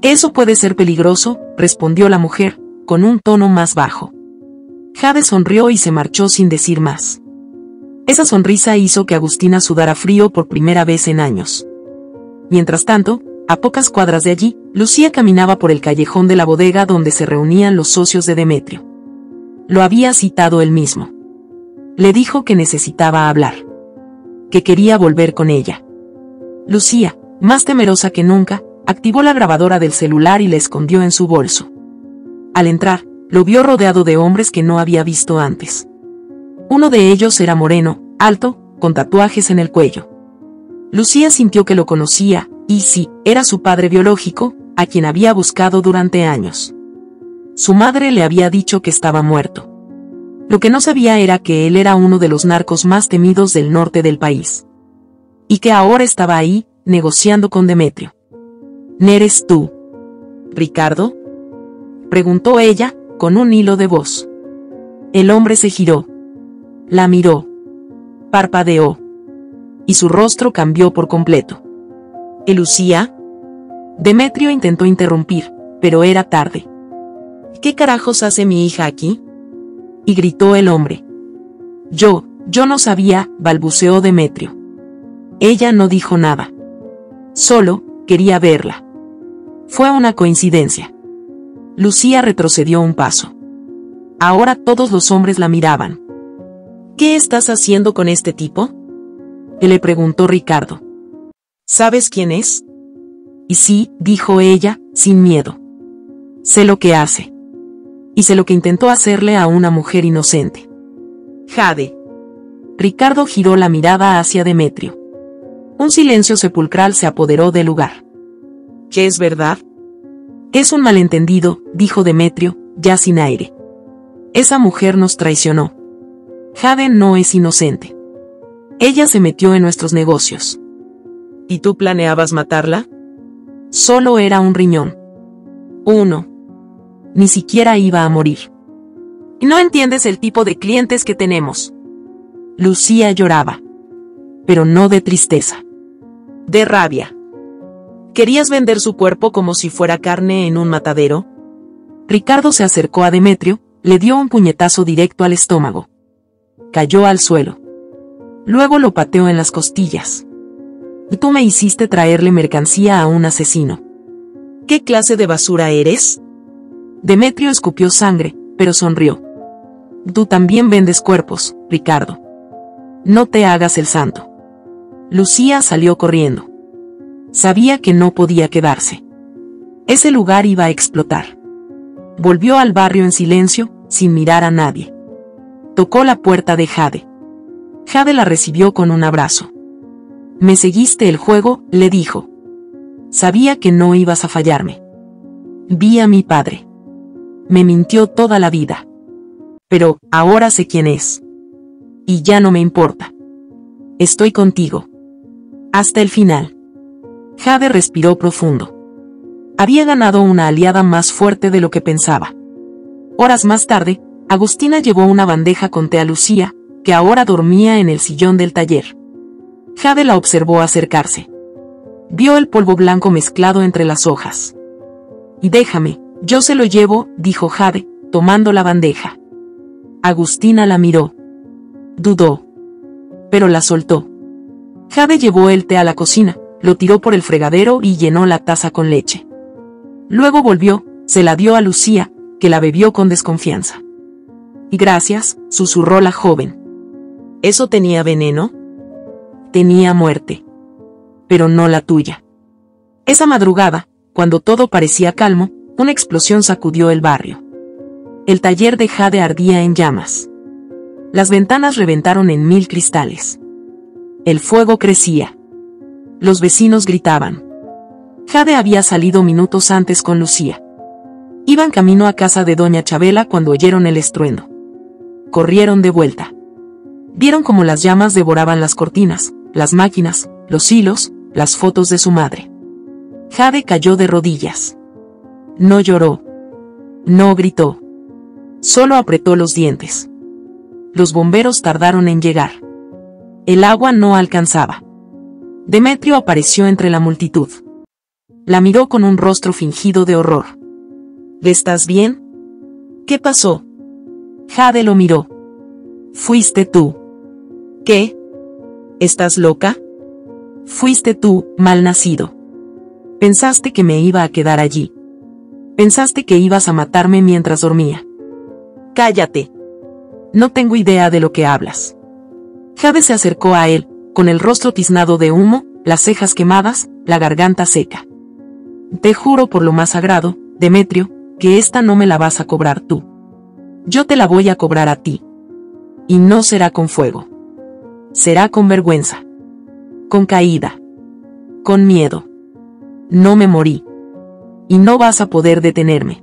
Eso puede ser peligroso, respondió la mujer, con un tono más bajo. Jade sonrió y se marchó sin decir más. Esa sonrisa hizo que Agustina sudara frío por primera vez en años. Mientras tanto, a pocas cuadras de allí, Lucía caminaba por el callejón de la bodega donde se reunían los socios de Demetrio. Lo había citado él mismo. Le dijo que necesitaba hablar. Que quería volver con ella. Lucía, más temerosa que nunca, activó la grabadora del celular y la escondió en su bolso. Al entrar, lo vio rodeado de hombres que no había visto antes. Uno de ellos era moreno, alto, con tatuajes en el cuello. Lucía sintió que lo conocía, y sí, era su padre biológico, a quien había buscado durante años. Su madre le había dicho que estaba muerto. Lo que no sabía era que él era uno de los narcos más temidos del norte del país. Y que ahora estaba ahí, negociando con Demetrio. ¿Eres tú, Ricardo?, preguntó ella, con un hilo de voz. El hombre se giró. La miró. Parpadeó. Y su rostro cambió por completo. ¿Y Lucía? Demetrio intentó interrumpir, pero era tarde. ¿Qué carajos hace mi hija aquí?, y gritó el hombre. Yo no sabía, balbuceó Demetrio. Ella no dijo nada. Solo, quería verla. Fue una coincidencia. Lucía retrocedió un paso. Ahora todos los hombres la miraban. ¿Qué estás haciendo con este tipo?, le preguntó Ricardo. ¿Sabes quién es? Y sí, dijo ella, sin miedo. Sé lo que hace. Y sé lo que intentó hacerle a una mujer inocente. Jade. Ricardo giró la mirada hacia Demetrio. Un silencio sepulcral se apoderó del lugar. ¿Qué es verdad? Es un malentendido, dijo Demetrio, ya sin aire. Esa mujer nos traicionó. Jade no es inocente. Ella se metió en nuestros negocios. ¿Y tú planeabas matarla? Solo era un riñón. Uno. Ni siquiera iba a morir. No entiendes el tipo de clientes que tenemos. Lucía lloraba. Pero no de tristeza. De rabia. ¿Querías vender su cuerpo como si fuera carne en un matadero? Ricardo se acercó a Demetrio, le dio un puñetazo directo al estómago. Cayó al suelo. Luego lo pateó en las costillas. Y tú me hiciste traerle mercancía a un asesino. ¿Qué clase de basura eres? Demetrio escupió sangre, pero sonrió. Tú también vendes cuerpos, Ricardo. No te hagas el santo. Lucía salió corriendo. Sabía que no podía quedarse. Ese lugar iba a explotar. Volvió al barrio en silencio, sin mirar a nadie. Tocó la puerta de Jade. Jade la recibió con un abrazo. Me seguiste el juego, le dijo. Sabía que no ibas a fallarme. Vi a mi padre. Me mintió toda la vida. Pero, ahora sé quién es. Y ya no me importa. Estoy contigo. Hasta el final. Jade respiró profundo. Había ganado una aliada más fuerte de lo que pensaba. Horas más tarde, Agustina llevó una bandeja con té a Lucía, que ahora dormía en el sillón del taller. Jade la observó acercarse. Vio el polvo blanco mezclado entre las hojas. Y déjame, yo se lo llevo, dijo Jade, tomando la bandeja. Agustina la miró. Dudó. Pero la soltó. Jade llevó el té a la cocina, lo tiró por el fregadero y llenó la taza con leche. Luego volvió, se la dio a Lucía, que la bebió con desconfianza. Y gracias, susurró la joven. ¿Eso tenía veneno? Tenía muerte. Pero no la tuya. Esa madrugada, cuando todo parecía calmo, una explosión sacudió el barrio. El taller de Jade ardía en llamas. Las ventanas reventaron en 1000 cristales. El fuego crecía. Los vecinos gritaban. Jade había salido minutos antes con Lucía. Iban camino a casa de doña Chabela cuando oyeron el estruendo. Corrieron de vuelta. Vieron cómo las llamas devoraban las cortinas, las máquinas, los hilos, las fotos de su madre. Jade cayó de rodillas. No lloró. No gritó. Solo apretó los dientes. Los bomberos tardaron en llegar. El agua no alcanzaba. Demetrio apareció entre la multitud. La miró con un rostro fingido de horror. ¿Estás bien? ¿Qué pasó? Jade lo miró. Fuiste tú. ¿Qué? ¿Estás loca? Fuiste tú, malnacido. Pensaste que me iba a quedar allí. Pensaste que ibas a matarme mientras dormía. Cállate. No tengo idea de lo que hablas. Jade se acercó a él, con el rostro tiznado de humo, las cejas quemadas, la garganta seca. Te juro por lo más sagrado, Demetrio, que esta no me la vas a cobrar tú. Yo te la voy a cobrar a ti. Y no será con fuego. Será con vergüenza. Con caída. Con miedo. No me morí. Y no vas a poder detenerme.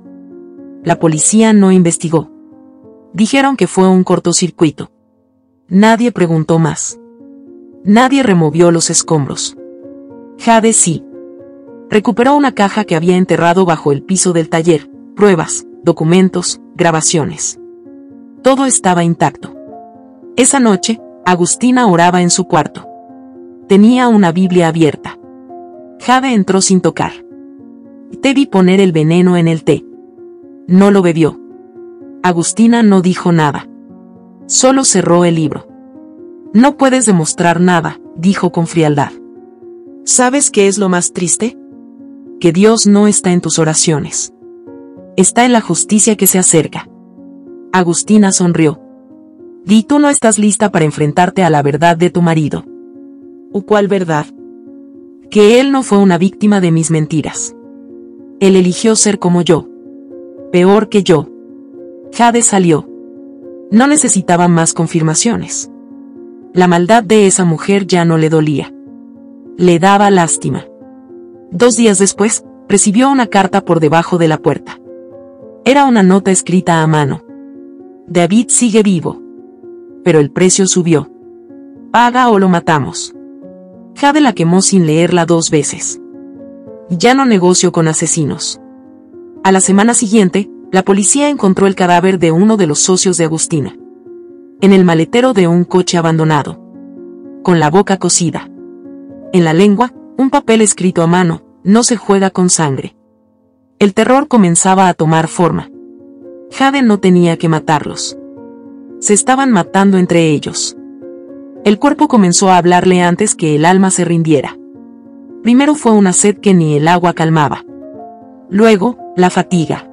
La policía no investigó. Dijeron que fue un cortocircuito. Nadie preguntó más. Nadie removió los escombros. Jade sí. Recuperó una caja que había enterrado bajo el piso del taller, pruebas, documentos, grabaciones. Todo estaba intacto. Esa noche, Agustina oraba en su cuarto. Tenía una Biblia abierta. Jade entró sin tocar. Te vi poner el veneno en el té. No lo bebió. Agustina no dijo nada. Solo cerró el libro. No puedes demostrar nada, dijo con frialdad. ¿Sabes qué es lo más triste? Que Dios no está en tus oraciones. Está en la justicia que se acerca. Agustina sonrió. Di, tú no estás lista para enfrentarte a la verdad de tu marido. ¿Cuál verdad? Que él no fue una víctima de mis mentiras. Él eligió ser como yo. Peor que yo. Jade salió. No necesitaba más confirmaciones. La maldad de esa mujer ya no le dolía. Le daba lástima. 2 días después, recibió una carta por debajo de la puerta. Era una nota escrita a mano. David sigue vivo. Pero el precio subió. Paga o lo matamos. Jade la quemó sin leerla 2 veces. Ya no negocio con asesinos. A la semana siguiente, la policía encontró el cadáver de uno de los socios de Agustina. En el maletero de un coche abandonado. Con la boca cosida. En la lengua, un papel escrito a mano: no se juega con sangre. El terror comenzaba a tomar forma. Jade no tenía que matarlos. Se estaban matando entre ellos. El cuerpo comenzó a hablarle antes que el alma se rindiera. Primero fue una sed que ni el agua calmaba. Luego, la fatiga.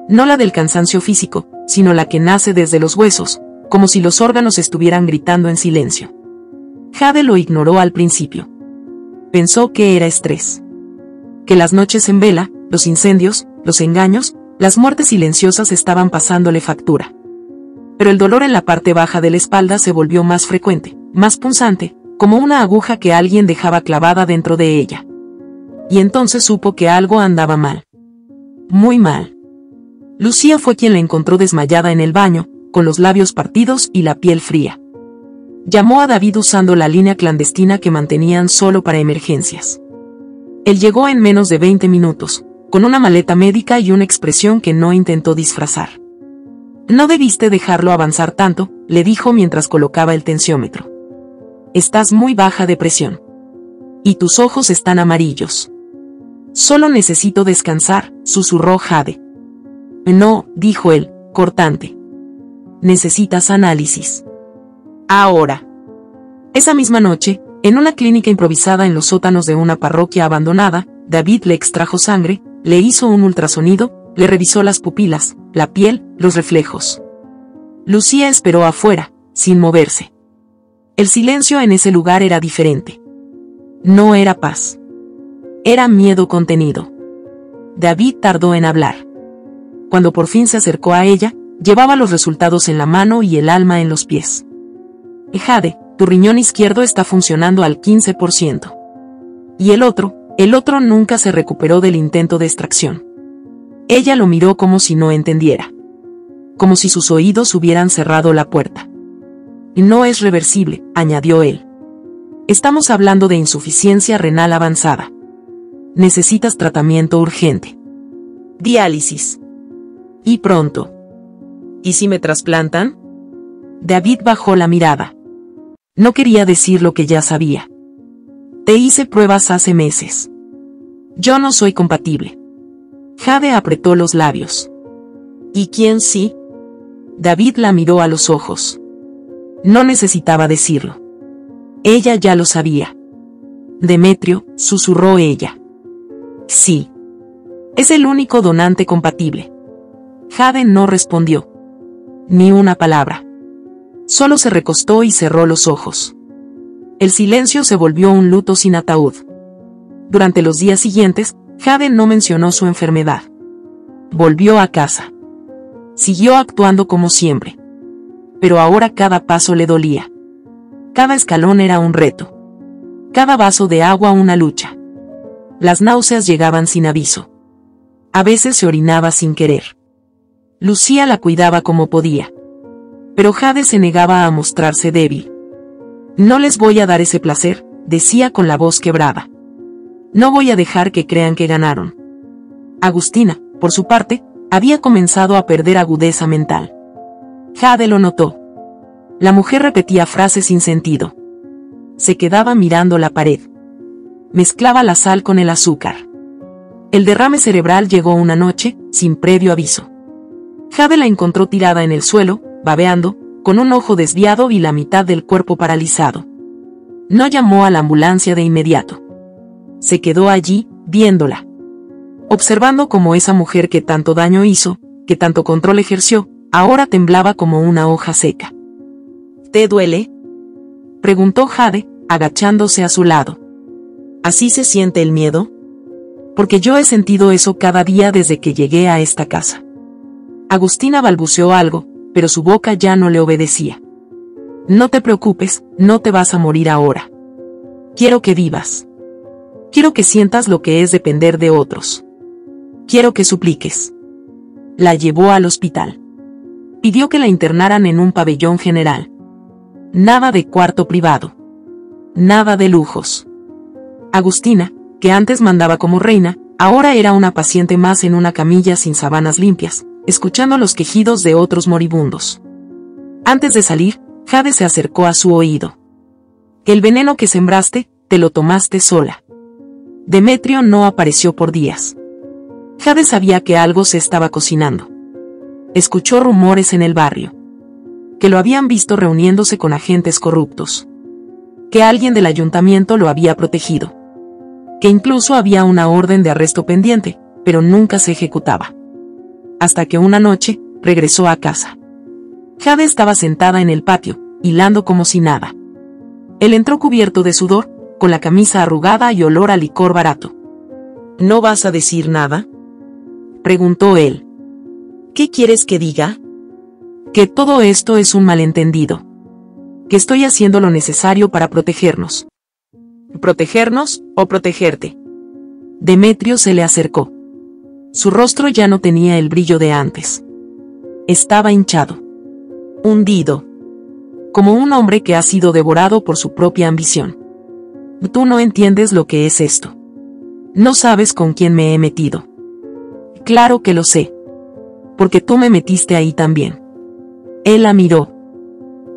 No la del cansancio físico, sino la que nace desde los huesos, como si los órganos estuvieran gritando en silencio. Jade lo ignoró al principio. Pensó que era estrés. Que las noches en vela, los incendios, los engaños, las muertes silenciosas estaban pasándole factura. Pero el dolor en la parte baja de la espalda se volvió más frecuente, más punzante, como una aguja que alguien dejaba clavada dentro de ella. Y entonces supo que algo andaba mal. Muy mal. Lucía fue quien la encontró desmayada en el baño, con los labios partidos y la piel fría. Llamó a David usando la línea clandestina que mantenían solo para emergencias. Él llegó en menos de 20 minutos, con una maleta médica y una expresión que no intentó disfrazar. No debiste dejarlo avanzar tanto, le dijo mientras colocaba el tensiómetro. Estás muy baja de presión. Y tus ojos están amarillos. Solo necesito descansar, susurró Jade. No, dijo él, cortante. Necesitas análisis. Ahora. Esa misma noche, en una clínica improvisada en los sótanos de una parroquia abandonada, David le extrajo sangre, le hizo un ultrasonido, le revisó las pupilas, la piel, los reflejos. Lucía esperó afuera, sin moverse. El silencio en ese lugar era diferente. No era paz. Era miedo contenido. David tardó en hablar. Cuando por fin se acercó a ella, llevaba los resultados en la mano y el alma en los pies. Jade, tu riñón izquierdo está funcionando al 15%. Y el otro nunca se recuperó del intento de extracción. Ella lo miró como si no entendiera. Como si sus oídos hubieran cerrado la puerta. No es reversible, añadió él. Estamos hablando de insuficiencia renal avanzada. Necesitas tratamiento urgente. Diálisis. Y pronto. ¿Y si me trasplantan? David bajó la mirada. No quería decir lo que ya sabía. Te hice pruebas hace meses. Yo no soy compatible. Jade apretó los labios. ¿Y quién sí? David la miró a los ojos. No necesitaba decirlo. Ella ya lo sabía. Demetrio, susurró ella. Sí. Es el único donante compatible. Jade no respondió. Ni una palabra. Solo se recostó y cerró los ojos. El silencio se volvió un luto sin ataúd. Durante los días siguientes, Jade no mencionó su enfermedad. Volvió a casa. Siguió actuando como siempre. Pero ahora cada paso le dolía. Cada escalón era un reto. Cada vaso de agua una lucha. Las náuseas llegaban sin aviso. A veces se orinaba sin querer. Lucía la cuidaba como podía. Pero Jade se negaba a mostrarse débil. No les voy a dar ese placer, decía con la voz quebrada. No voy a dejar que crean que ganaron. Agustina, por su parte, había comenzado a perder agudeza mental. Jade lo notó. La mujer repetía frases sin sentido. Se quedaba mirando la pared. Mezclaba la sal con el azúcar. El derrame cerebral llegó una noche, sin previo aviso. Jade la encontró tirada en el suelo, babeando, con un ojo desviado y la mitad del cuerpo paralizado. No llamó a la ambulancia de inmediato. Se quedó allí, viéndola. Observando cómo esa mujer que tanto daño hizo, que tanto control ejerció, ahora temblaba como una hoja seca. ¿Te duele?, preguntó Jade, agachándose a su lado. ¿Así se siente el miedo? Porque yo he sentido eso cada día desde que llegué a esta casa. Agustina balbuceó algo, pero su boca ya no le obedecía. No te preocupes, no te vas a morir ahora. Quiero que vivas. Quiero que sientas lo que es depender de otros. Quiero que supliques. La llevó al hospital. Pidió que la internaran en un pabellón general. Nada de cuarto privado. Nada de lujos. Agustina, que antes mandaba como reina, ahora era una paciente más en una camilla sin sábanas limpias, escuchando los quejidos de otros moribundos. Antes de salir, Jade se acercó a su oído. El veneno que sembraste, te lo tomaste sola. Demetrio no apareció por días. Jade sabía que algo se estaba cocinando. Escuchó rumores en el barrio. Que lo habían visto reuniéndose con agentes corruptos. Que alguien del ayuntamiento lo había protegido. Que incluso había una orden de arresto pendiente, pero nunca se ejecutaba. Hasta que una noche, regresó a casa. Jade estaba sentada en el patio, hilando como si nada. Él entró cubierto de sudor, con la camisa arrugada y olor a licor barato. ¿No vas a decir nada?, preguntó él. ¿Qué quieres que diga? Que todo esto es un malentendido. Que estoy haciendo lo necesario para protegernos. ¿Protegernos o protegerte? Demetrio se le acercó. Su rostro ya no tenía el brillo de antes. Estaba hinchado. Hundido. Como un hombre que ha sido devorado por su propia ambición. Tú no entiendes lo que es esto. No sabes con quién me he metido. Claro que lo sé. Porque tú me metiste ahí también. Él la miró.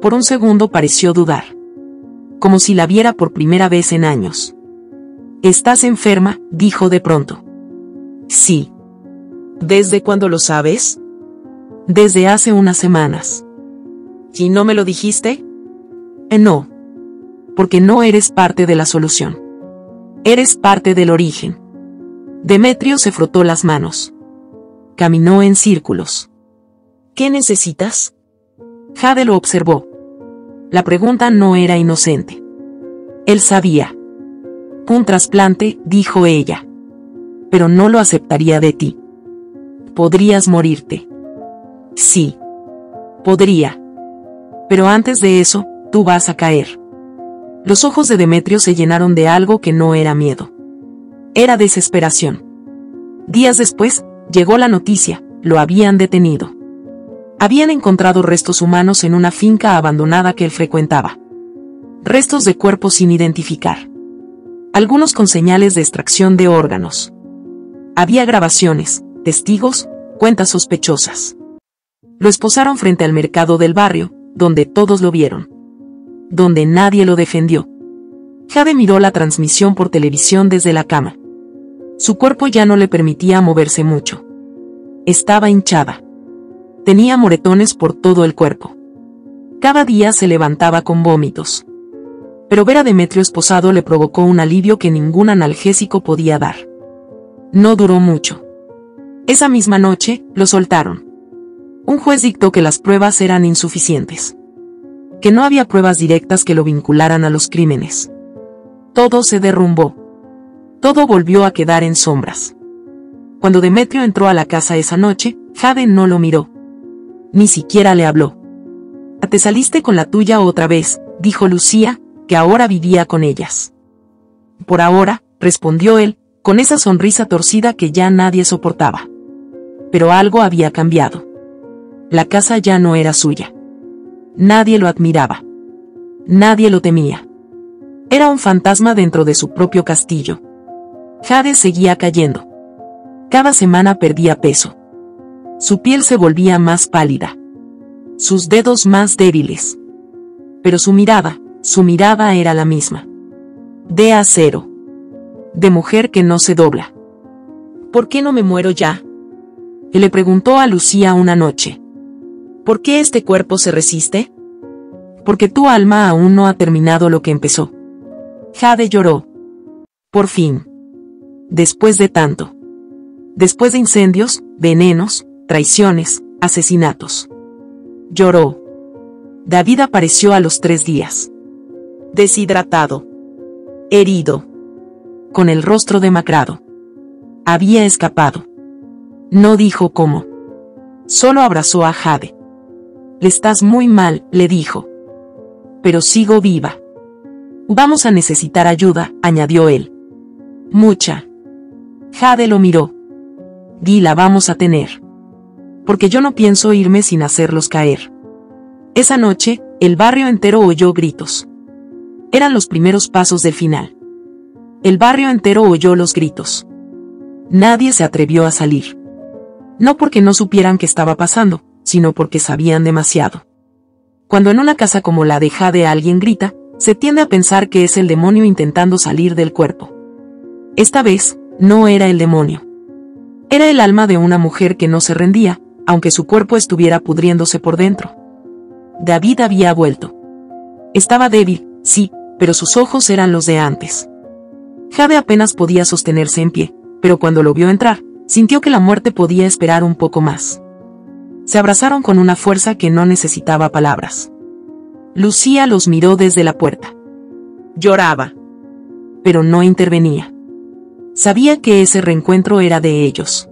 Por un segundo pareció dudar. Como si la viera por primera vez en años. «¿Estás enferma?», dijo de pronto. «Sí». ¿Desde cuándo lo sabes? Desde hace unas semanas. ¿Y no me lo dijiste? No. Porque no eres parte de la solución. Eres parte del origen. Demetrio se frotó las manos. Caminó en círculos. ¿Qué necesitas? Jade lo observó. La pregunta no era inocente. Él sabía. Un trasplante, dijo ella. Pero no lo aceptaría de ti. Podrías morirte. Sí. Podría. Pero antes de eso, tú vas a caer. Los ojos de Demetrio se llenaron de algo que no era miedo. Era desesperación. Días después, llegó la noticia, lo habían detenido. Habían encontrado restos humanos en una finca abandonada que él frecuentaba. Restos de cuerpos sin identificar. Algunos con señales de extracción de órganos. Había grabaciones, testigos, cuentas sospechosas. Lo esposaron frente al mercado del barrio, donde todos lo vieron. Donde nadie lo defendió. Jade miró la transmisión por televisión desde la cama. Su cuerpo ya no le permitía moverse mucho. Estaba hinchada. Tenía moretones por todo el cuerpo. Cada día se levantaba con vómitos. Pero ver a Demetrio esposado le provocó un alivio que ningún analgésico podía dar. No duró mucho. Esa misma noche, lo soltaron. Un juez dictó que las pruebas eran insuficientes. Que no había pruebas directas que lo vincularan a los crímenes. Todo se derrumbó. Todo volvió a quedar en sombras. Cuando Demetrio entró a la casa esa noche, Jade no lo miró. Ni siquiera le habló. «Te saliste con la tuya otra vez», dijo Lucía, que ahora vivía con ellas. «Por ahora», respondió él, con esa sonrisa torcida que ya nadie soportaba. Pero algo había cambiado. La casa ya no era suya. Nadie lo admiraba. Nadie lo temía. Era un fantasma dentro de su propio castillo. Jade seguía cayendo. Cada semana perdía peso. Su piel se volvía más pálida. Sus dedos más débiles. Pero su mirada era la misma. De acero. De mujer que no se dobla. ¿Por qué no me muero ya?, le preguntó a Lucía una noche. ¿Por qué este cuerpo se resiste? Porque tu alma aún no ha terminado lo que empezó. Jade lloró. Por fin. Después de tanto. Después de incendios, venenos, traiciones, asesinatos. Lloró. David apareció a los 3 días. Deshidratado. Herido. Con el rostro demacrado. Había escapado. No dijo cómo. Solo abrazó a Jade. «Le estás muy mal», le dijo. «Pero sigo viva». Vamos a necesitar ayuda, añadió él. Mucha. Jade lo miró. Y la vamos a tener. Porque yo no pienso irme sin hacerlos caer. Esa noche, el barrio entero oyó gritos. Eran los primeros pasos del final. El barrio entero oyó los gritos. Nadie se atrevió a salir. No porque no supieran qué estaba pasando, sino porque sabían demasiado. Cuando en una casa como la de Jade alguien grita, se tiende a pensar que es el demonio intentando salir del cuerpo. Esta vez, no era el demonio. Era el alma de una mujer que no se rendía, aunque su cuerpo estuviera pudriéndose por dentro. David había vuelto. Estaba débil, sí, pero sus ojos eran los de antes. Jade apenas podía sostenerse en pie, pero cuando lo vio entrar, sintió que la muerte podía esperar un poco más. Se abrazaron con una fuerza que no necesitaba palabras. Lucía los miró desde la puerta. Lloraba. Pero no intervenía. Sabía que ese reencuentro era de ellos.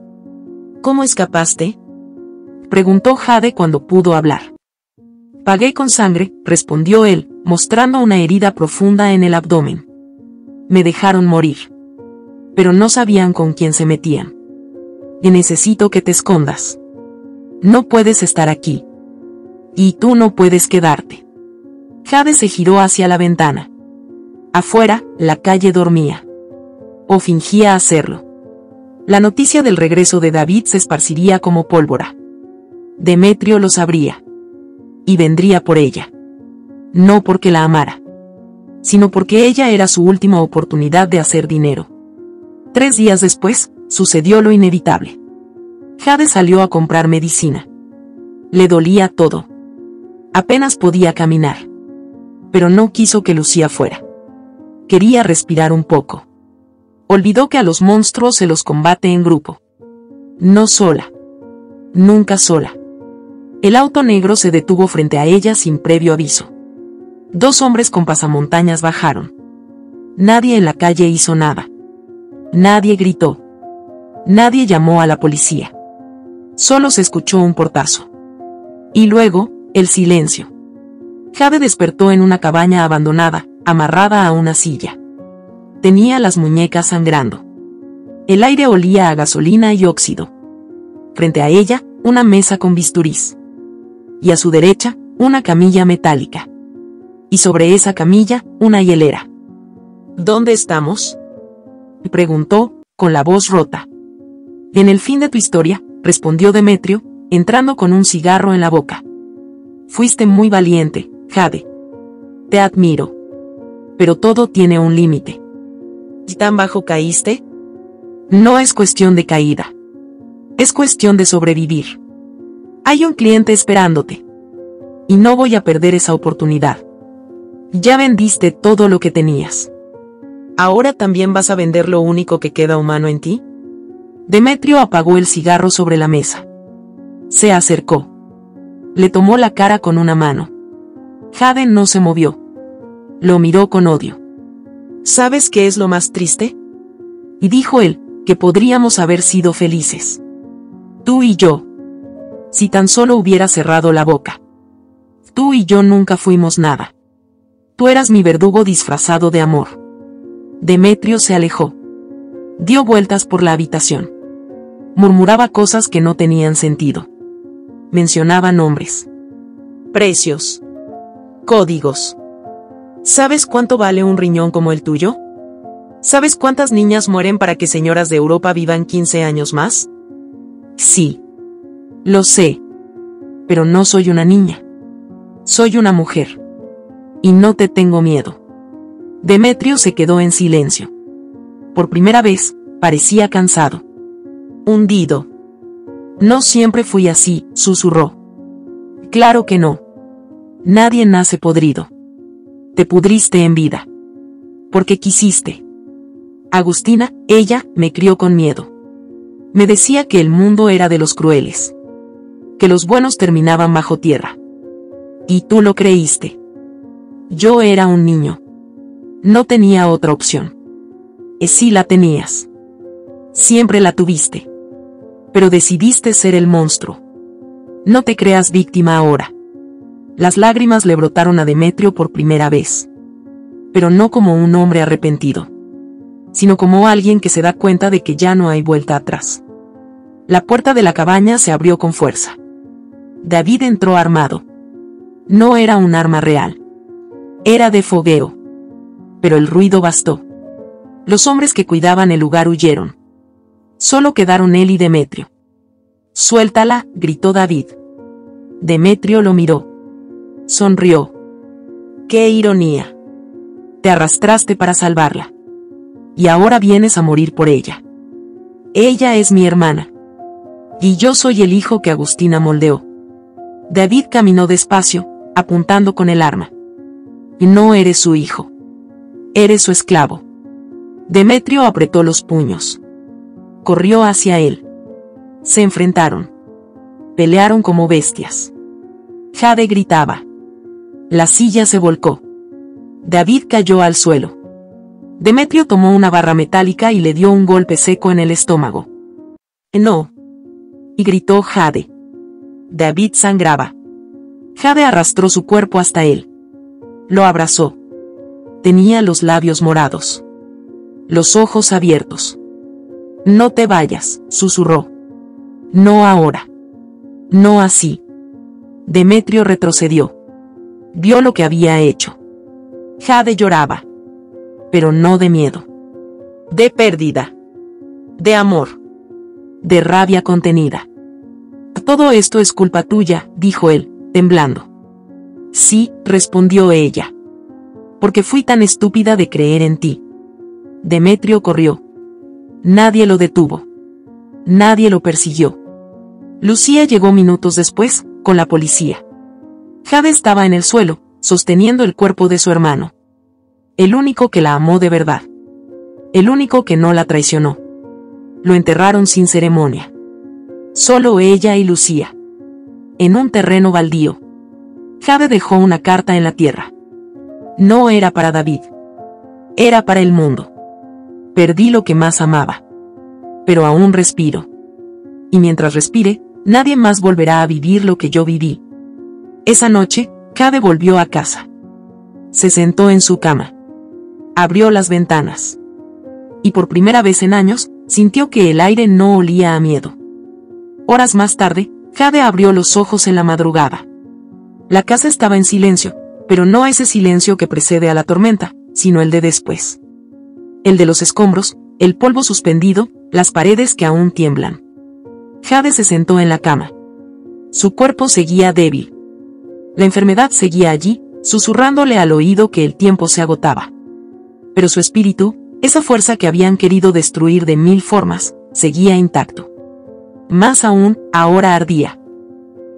¿Cómo escapaste?, preguntó Jade cuando pudo hablar. Pagué con sangre, respondió él, mostrando una herida profunda en el abdomen. Me dejaron morir. Pero no sabían con quién se metían. Y necesito que te escondas. No puedes estar aquí. Y tú no puedes quedarte. Jade se giró hacia la ventana. Afuera, la calle dormía. O fingía hacerlo. La noticia del regreso de David se esparciría como pólvora. Demetrio lo sabría. Y vendría por ella. No porque la amara, sino porque ella era su última oportunidad de hacer dinero. 3 días después, sucedió lo inevitable. Jade salió a comprar medicina. Le dolía todo. Apenas podía caminar. Pero no quiso que Lucía fuera. Quería respirar un poco. Olvidó que a los monstruos se los combate en grupo. No sola. Nunca sola. El auto negro se detuvo frente a ella sin previo aviso. 2 hombres con pasamontañas bajaron. Nadie en la calle hizo nada. Nadie gritó. Nadie llamó a la policía. Solo se escuchó un portazo. Y luego, el silencio. Jade despertó en una cabaña abandonada, amarrada a una silla. Tenía las muñecas sangrando. El aire olía a gasolina y óxido. Frente a ella, una mesa con bisturís. Y a su derecha, una camilla metálica. Y sobre esa camilla, una hielera. ¿Dónde estamos?, preguntó, con la voz rota. En el fin de tu historia, respondió Demetrio, entrando con un cigarro en la boca. Fuiste muy valiente, Jade. Te admiro. Pero todo tiene un límite. ¿Y tan bajo caíste? No es cuestión de caída. Es cuestión de sobrevivir. Hay un cliente esperándote. Y no voy a perder esa oportunidad. Ya vendiste todo lo que tenías. ¿Ahora también vas a vender lo único que queda humano en ti? Demetrio apagó el cigarro sobre la mesa. Se acercó. Le tomó la cara con una mano. Jade no se movió. Lo miró con odio. ¿Sabes qué es lo más triste?, y dijo él, que podríamos haber sido felices. Tú y yo. Si tan solo hubiera cerrado la boca. Tú y yo nunca fuimos nada. Tú eras mi verdugo disfrazado de amor. Demetrio se alejó. Dio vueltas por la habitación. Murmuraba cosas que no tenían sentido. Mencionaba nombres. Precios. Códigos. ¿Sabes cuánto vale un riñón como el tuyo? ¿Sabes cuántas niñas mueren para que señoras de Europa vivan 15 años más? Sí. Lo sé. Pero no soy una niña. Soy una mujer. Y no te tengo miedo. Demetrio se quedó en silencio. Por primera vez, parecía cansado. Hundido. No siempre fui así, susurró. Claro que no. Nadie nace podrido. Te pudriste en vida. Porque quisiste. Agustina, ella, me crió con miedo. Me decía que el mundo era de los crueles. Que los buenos terminaban bajo tierra. Y tú lo creíste. Yo era un niño. No tenía otra opción. Sí la tenías. Siempre la tuviste. Pero decidiste ser el monstruo. No te creas víctima ahora. Las lágrimas le brotaron a Demetrio por primera vez. pero no como un hombre arrepentido, sino como alguien que se da cuenta de que ya no hay vuelta atrás. La puerta de la cabaña se abrió con fuerza. David entró armado. No era un arma real. Era de fogueo. Pero el ruido bastó. Los hombres que cuidaban el lugar huyeron. Solo quedaron él y Demetrio. «Suéltala», gritó David. Demetrio lo miró. Sonrió. «¡Qué ironía! Te arrastraste para salvarla. Y ahora vienes a morir por ella. Ella es mi hermana. Y yo soy el hijo que Agustina moldeó». David caminó despacio, apuntando con el arma. «Y no eres su hijo. Eres su esclavo». Demetrio apretó los puños. Corrió hacia él. Se enfrentaron. Pelearon como bestias. Jade gritaba. La silla se volcó. David cayó al suelo. Demetrio tomó una barra metálica y le dio un golpe seco en el estómago. «No», y gritó Jade. David sangraba. Jade arrastró su cuerpo hasta él. Lo abrazó. Tenía los labios morados. Los ojos abiertos. «No te vayas», susurró. «No ahora. No así». Demetrio retrocedió. Vio lo que había hecho. Jade lloraba. Pero no de miedo. De pérdida. De amor. De rabia contenida. «Todo esto es culpa tuya», dijo él, temblando. «Sí», respondió ella. «Porque fui tan estúpida de creer en ti». Demetrio corrió. Nadie lo detuvo. Nadie lo persiguió. Lucía llegó minutos después, con la policía. Jade estaba en el suelo, sosteniendo el cuerpo de su hermano. El único que la amó de verdad. El único que no la traicionó. Lo enterraron sin ceremonia. Solo ella y Lucía. En un terreno baldío. Jade dejó una carta en la tierra. No era para David. Era para el mundo. Perdí lo que más amaba. Pero aún respiro. Y mientras respire, nadie más volverá a vivir lo que yo viví. Esa noche, Jade volvió a casa. Se sentó en su cama. Abrió las ventanas. Y por primera vez en años, sintió que el aire no olía a miedo. Horas más tarde, Jade abrió los ojos en la madrugada. La casa estaba en silencio, pero no ese silencio que precede a la tormenta, sino el de después. El de los escombros, el polvo suspendido, las paredes que aún tiemblan. Jade se sentó en la cama. Su cuerpo seguía débil. La enfermedad seguía allí, susurrándole al oído que el tiempo se agotaba. Pero su espíritu, esa fuerza que habían querido destruir de mil formas, seguía intacto. Más aún, ahora ardía.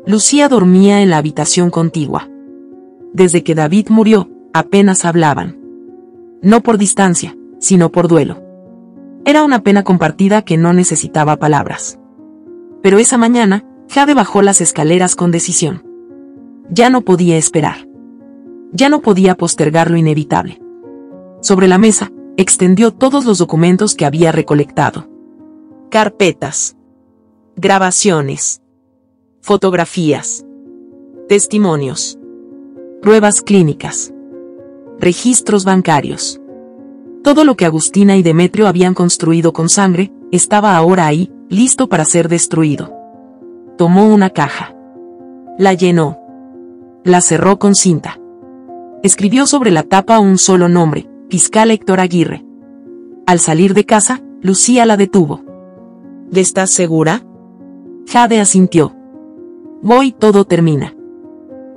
Lucía dormía en la habitación contigua. Desde que David murió, apenas hablaban. No por distancia, sino por duelo. Era una pena compartida que no necesitaba palabras. Pero esa mañana, Jade bajó las escaleras con decisión. Ya no podía esperar. Ya no podía postergar lo inevitable. Sobre la mesa, extendió todos los documentos que había recolectado. Carpetas. Grabaciones. Fotografías. Testimonios. Pruebas clínicas. Registros bancarios. Todo lo que Agustina y Demetrio habían construido con sangre, estaba ahora ahí, listo para ser destruido. Tomó una caja. La llenó. La cerró con cinta. Escribió sobre la tapa un solo nombre, Fiscal Héctor Aguirre. Al salir de casa, Lucía la detuvo. ¿Estás segura? Jade asintió. Voy, todo termina.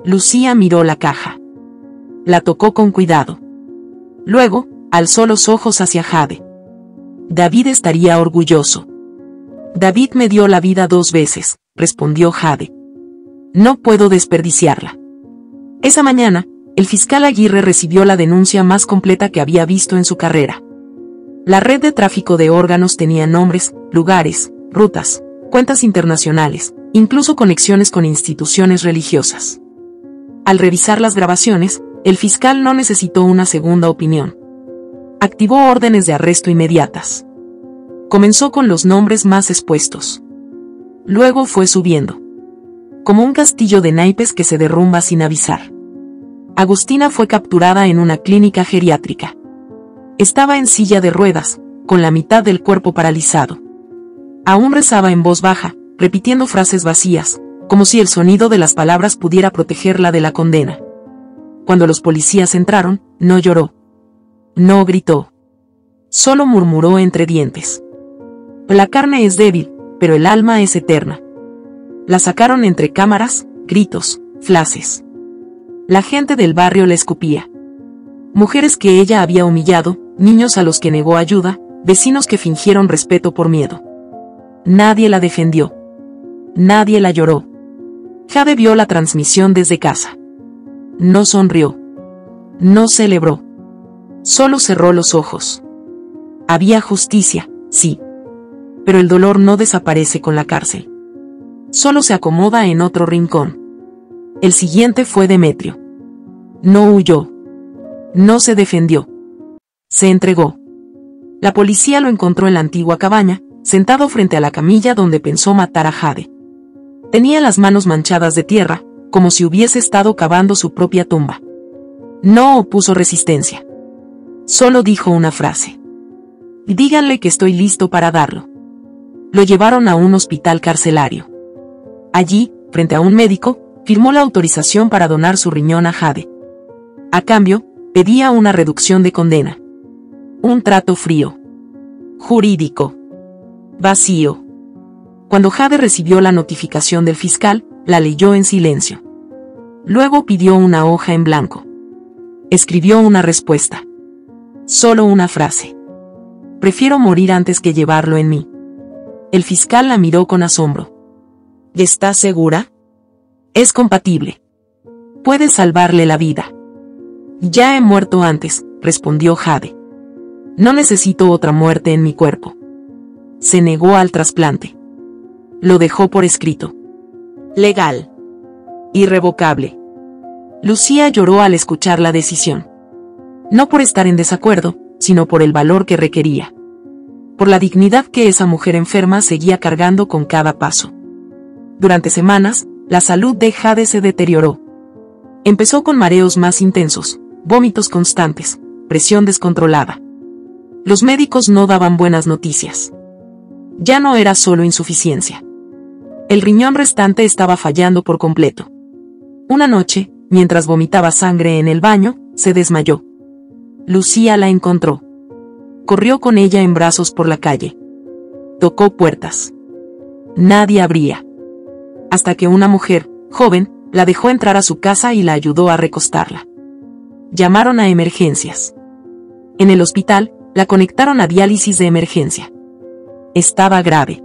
Lucía miró la caja. La tocó con cuidado. Luego, alzó los ojos hacia Jade. David estaría orgulloso. David me dio la vida 2 veces, respondió Jade. No puedo desperdiciarla. Esa mañana, el fiscal Aguirre recibió la denuncia más completa que había visto en su carrera. La red de tráfico de órganos tenía nombres, lugares, rutas, cuentas internacionales, incluso conexiones con instituciones religiosas. Al revisar las grabaciones, el fiscal no necesitó una segunda opinión. Activó órdenes de arresto inmediatas. Comenzó con los nombres más expuestos. Luego fue subiendo. Como un castillo de naipes que se derrumba sin avisar. Agustina fue capturada en una clínica geriátrica. Estaba en silla de ruedas, con la mitad del cuerpo paralizado. Aún rezaba en voz baja, repitiendo frases vacías, como si el sonido de las palabras pudiera protegerla de la condena. Cuando los policías entraron, no lloró. No gritó. Solo murmuró entre dientes. La carne es débil, pero el alma es eterna. La sacaron entre cámaras, gritos, flashes. La gente del barrio la escupía. Mujeres que ella había humillado, niños a los que negó ayuda, vecinos que fingieron respeto por miedo. Nadie la defendió. Nadie la lloró. Jade vio la transmisión desde casa. No sonrió. No celebró. Solo cerró los ojos. Había justicia, sí. Pero el dolor no desaparece con la cárcel. Solo se acomoda en otro rincón. El siguiente fue Demetrio. No huyó. No se defendió. Se entregó. La policía lo encontró en la antigua cabaña, sentado frente a la camilla donde pensó matar a Jade. Tenía las manos manchadas de tierra, como si hubiese estado cavando su propia tumba. No opuso resistencia. Solo dijo una frase. Díganle que estoy listo para darlo. Lo llevaron a un hospital carcelario. Allí, frente a un médico, firmó la autorización para donar su riñón a Jade. A cambio, pedía una reducción de condena. Un trato frío. Jurídico. Vacío. Cuando Jade recibió la notificación del fiscal, la leyó en silencio. Luego pidió una hoja en blanco. Escribió una respuesta. Solo una frase. Prefiero morir antes que llevarlo en mí. El fiscal la miró con asombro. ¿Estás segura? Es compatible. Puedes salvarle la vida. Ya he muerto antes, respondió Jade. No necesito otra muerte en mi cuerpo. Se negó al trasplante. Lo dejó por escrito. Legal. Irrevocable. Lucía lloró al escuchar la decisión. No por estar en desacuerdo, sino por el valor que requería. Por la dignidad que esa mujer enferma seguía cargando con cada paso. Durante semanas, la salud de Jade se deterioró. Empezó con mareos más intensos, vómitos constantes, presión descontrolada. Los médicos no daban buenas noticias. Ya no era solo insuficiencia. El riñón restante estaba fallando por completo. Una noche, mientras vomitaba sangre en el baño, se desmayó. Lucía la encontró. Corrió con ella en brazos por la calle. Tocó puertas. Nadie abría. Hasta que una mujer, joven, la dejó entrar a su casa y la ayudó a recostarla. Llamaron a emergencias. En el hospital, la conectaron a diálisis de emergencia. Estaba grave.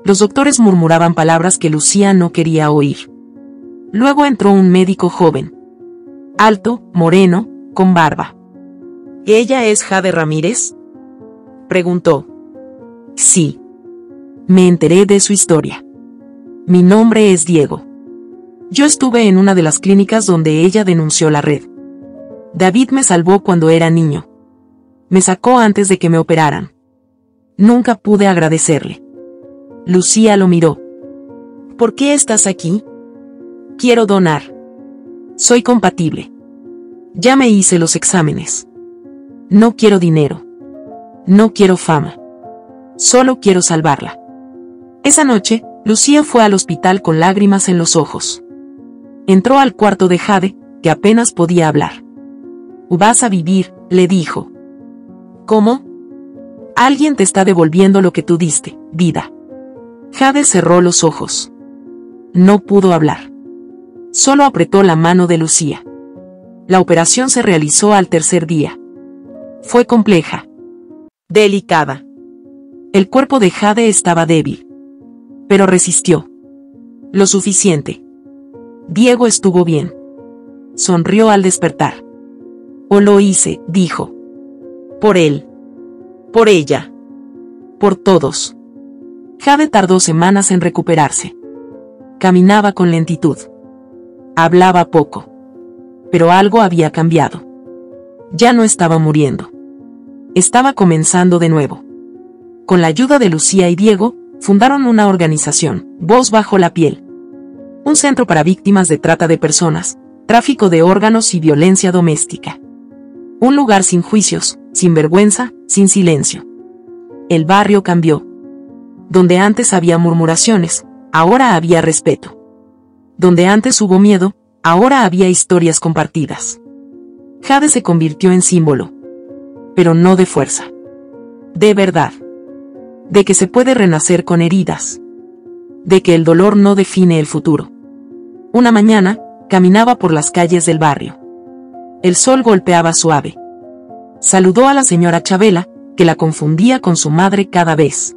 Los doctores murmuraban palabras que Lucía no quería oír. Luego entró un médico joven. Alto, moreno, con barba. ¿Ella es Jade Ramírez?, preguntó. Sí. Me enteré de su historia. Mi nombre es Diego. Yo estuve en una de las clínicas donde ella denunció la red. David me salvó cuando era niño. Me sacó antes de que me operaran. Nunca pude agradecerle. Lucía lo miró. ¿Por qué estás aquí? Quiero donar. Soy compatible. Ya me hice los exámenes. No quiero dinero. No quiero fama. Solo quiero salvarla. Esa noche, Lucía fue al hospital con lágrimas en los ojos. Entró al cuarto de Jade, que apenas podía hablar. Vas a vivir, le dijo. ¿Cómo? Alguien te está devolviendo lo que tú diste, vida. Jade cerró los ojos. No pudo hablar. Solo apretó la mano de Lucía. La operación se realizó al tercer día. Fue compleja. Delicada. El cuerpo de Jade estaba débil. Pero resistió. Lo suficiente. Diego estuvo bien. Sonrió al despertar. O lo hice, dijo. Por él. Por ella. Por todos. Jade tardó semanas en recuperarse. Caminaba con lentitud. Hablaba poco. Pero algo había cambiado. Ya no estaba muriendo. Estaba comenzando de nuevo. Con la ayuda de Lucía y Diego, fundaron una organización, Voz Bajo la Piel. Un centro para víctimas de trata de personas, tráfico de órganos y violencia doméstica. Un lugar sin juicios, sin vergüenza, sin silencio. El barrio cambió. Donde antes había murmuraciones, ahora había respeto. Donde antes hubo miedo, ahora había historias compartidas. Jade se convirtió en símbolo. Pero no de fuerza. De verdad. De que se puede renacer con heridas. De que el dolor no define el futuro. Una mañana, caminaba por las calles del barrio. El sol golpeaba suave. Saludó a la señora Chabela, que la confundía con su madre cada vez.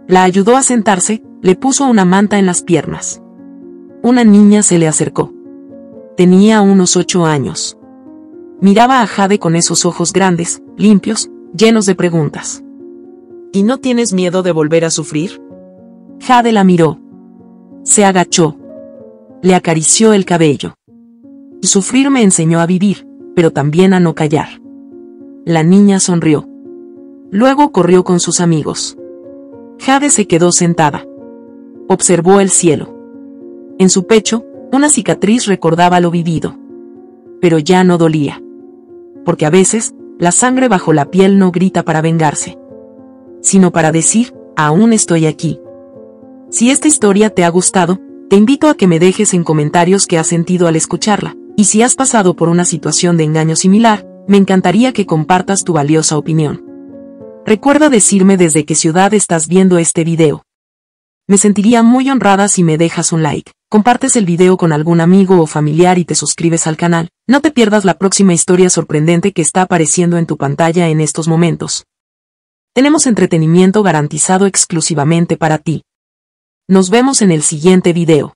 La ayudó a sentarse, le puso una manta en las piernas. Una niña se le acercó. Tenía unos 8 años. Miraba a Jade con esos ojos grandes, limpios, llenos de preguntas. ¿Y no tienes miedo de volver a sufrir? Jade la miró. Se agachó. Le acarició el cabello. Sufrir me enseñó a vivir, pero también a no callar. La niña sonrió. Luego corrió con sus amigos. Jade se quedó sentada. Observó el cielo. En su pecho, una cicatriz recordaba lo vivido. Pero ya no dolía. Porque a veces, la sangre bajo la piel no grita para vengarse, sino para decir, aún estoy aquí. Si esta historia te ha gustado, te invito a que me dejes en comentarios qué has sentido al escucharla, y si has pasado por una situación de engaño similar, me encantaría que compartas tu valiosa opinión. Recuerda decirme desde qué ciudad estás viendo este video. Me sentiría muy honrada si me dejas un like, compartes el video con algún amigo o familiar y te suscribes al canal. No te pierdas la próxima historia sorprendente que está apareciendo en tu pantalla en estos momentos. Tenemos entretenimiento garantizado exclusivamente para ti. Nos vemos en el siguiente video.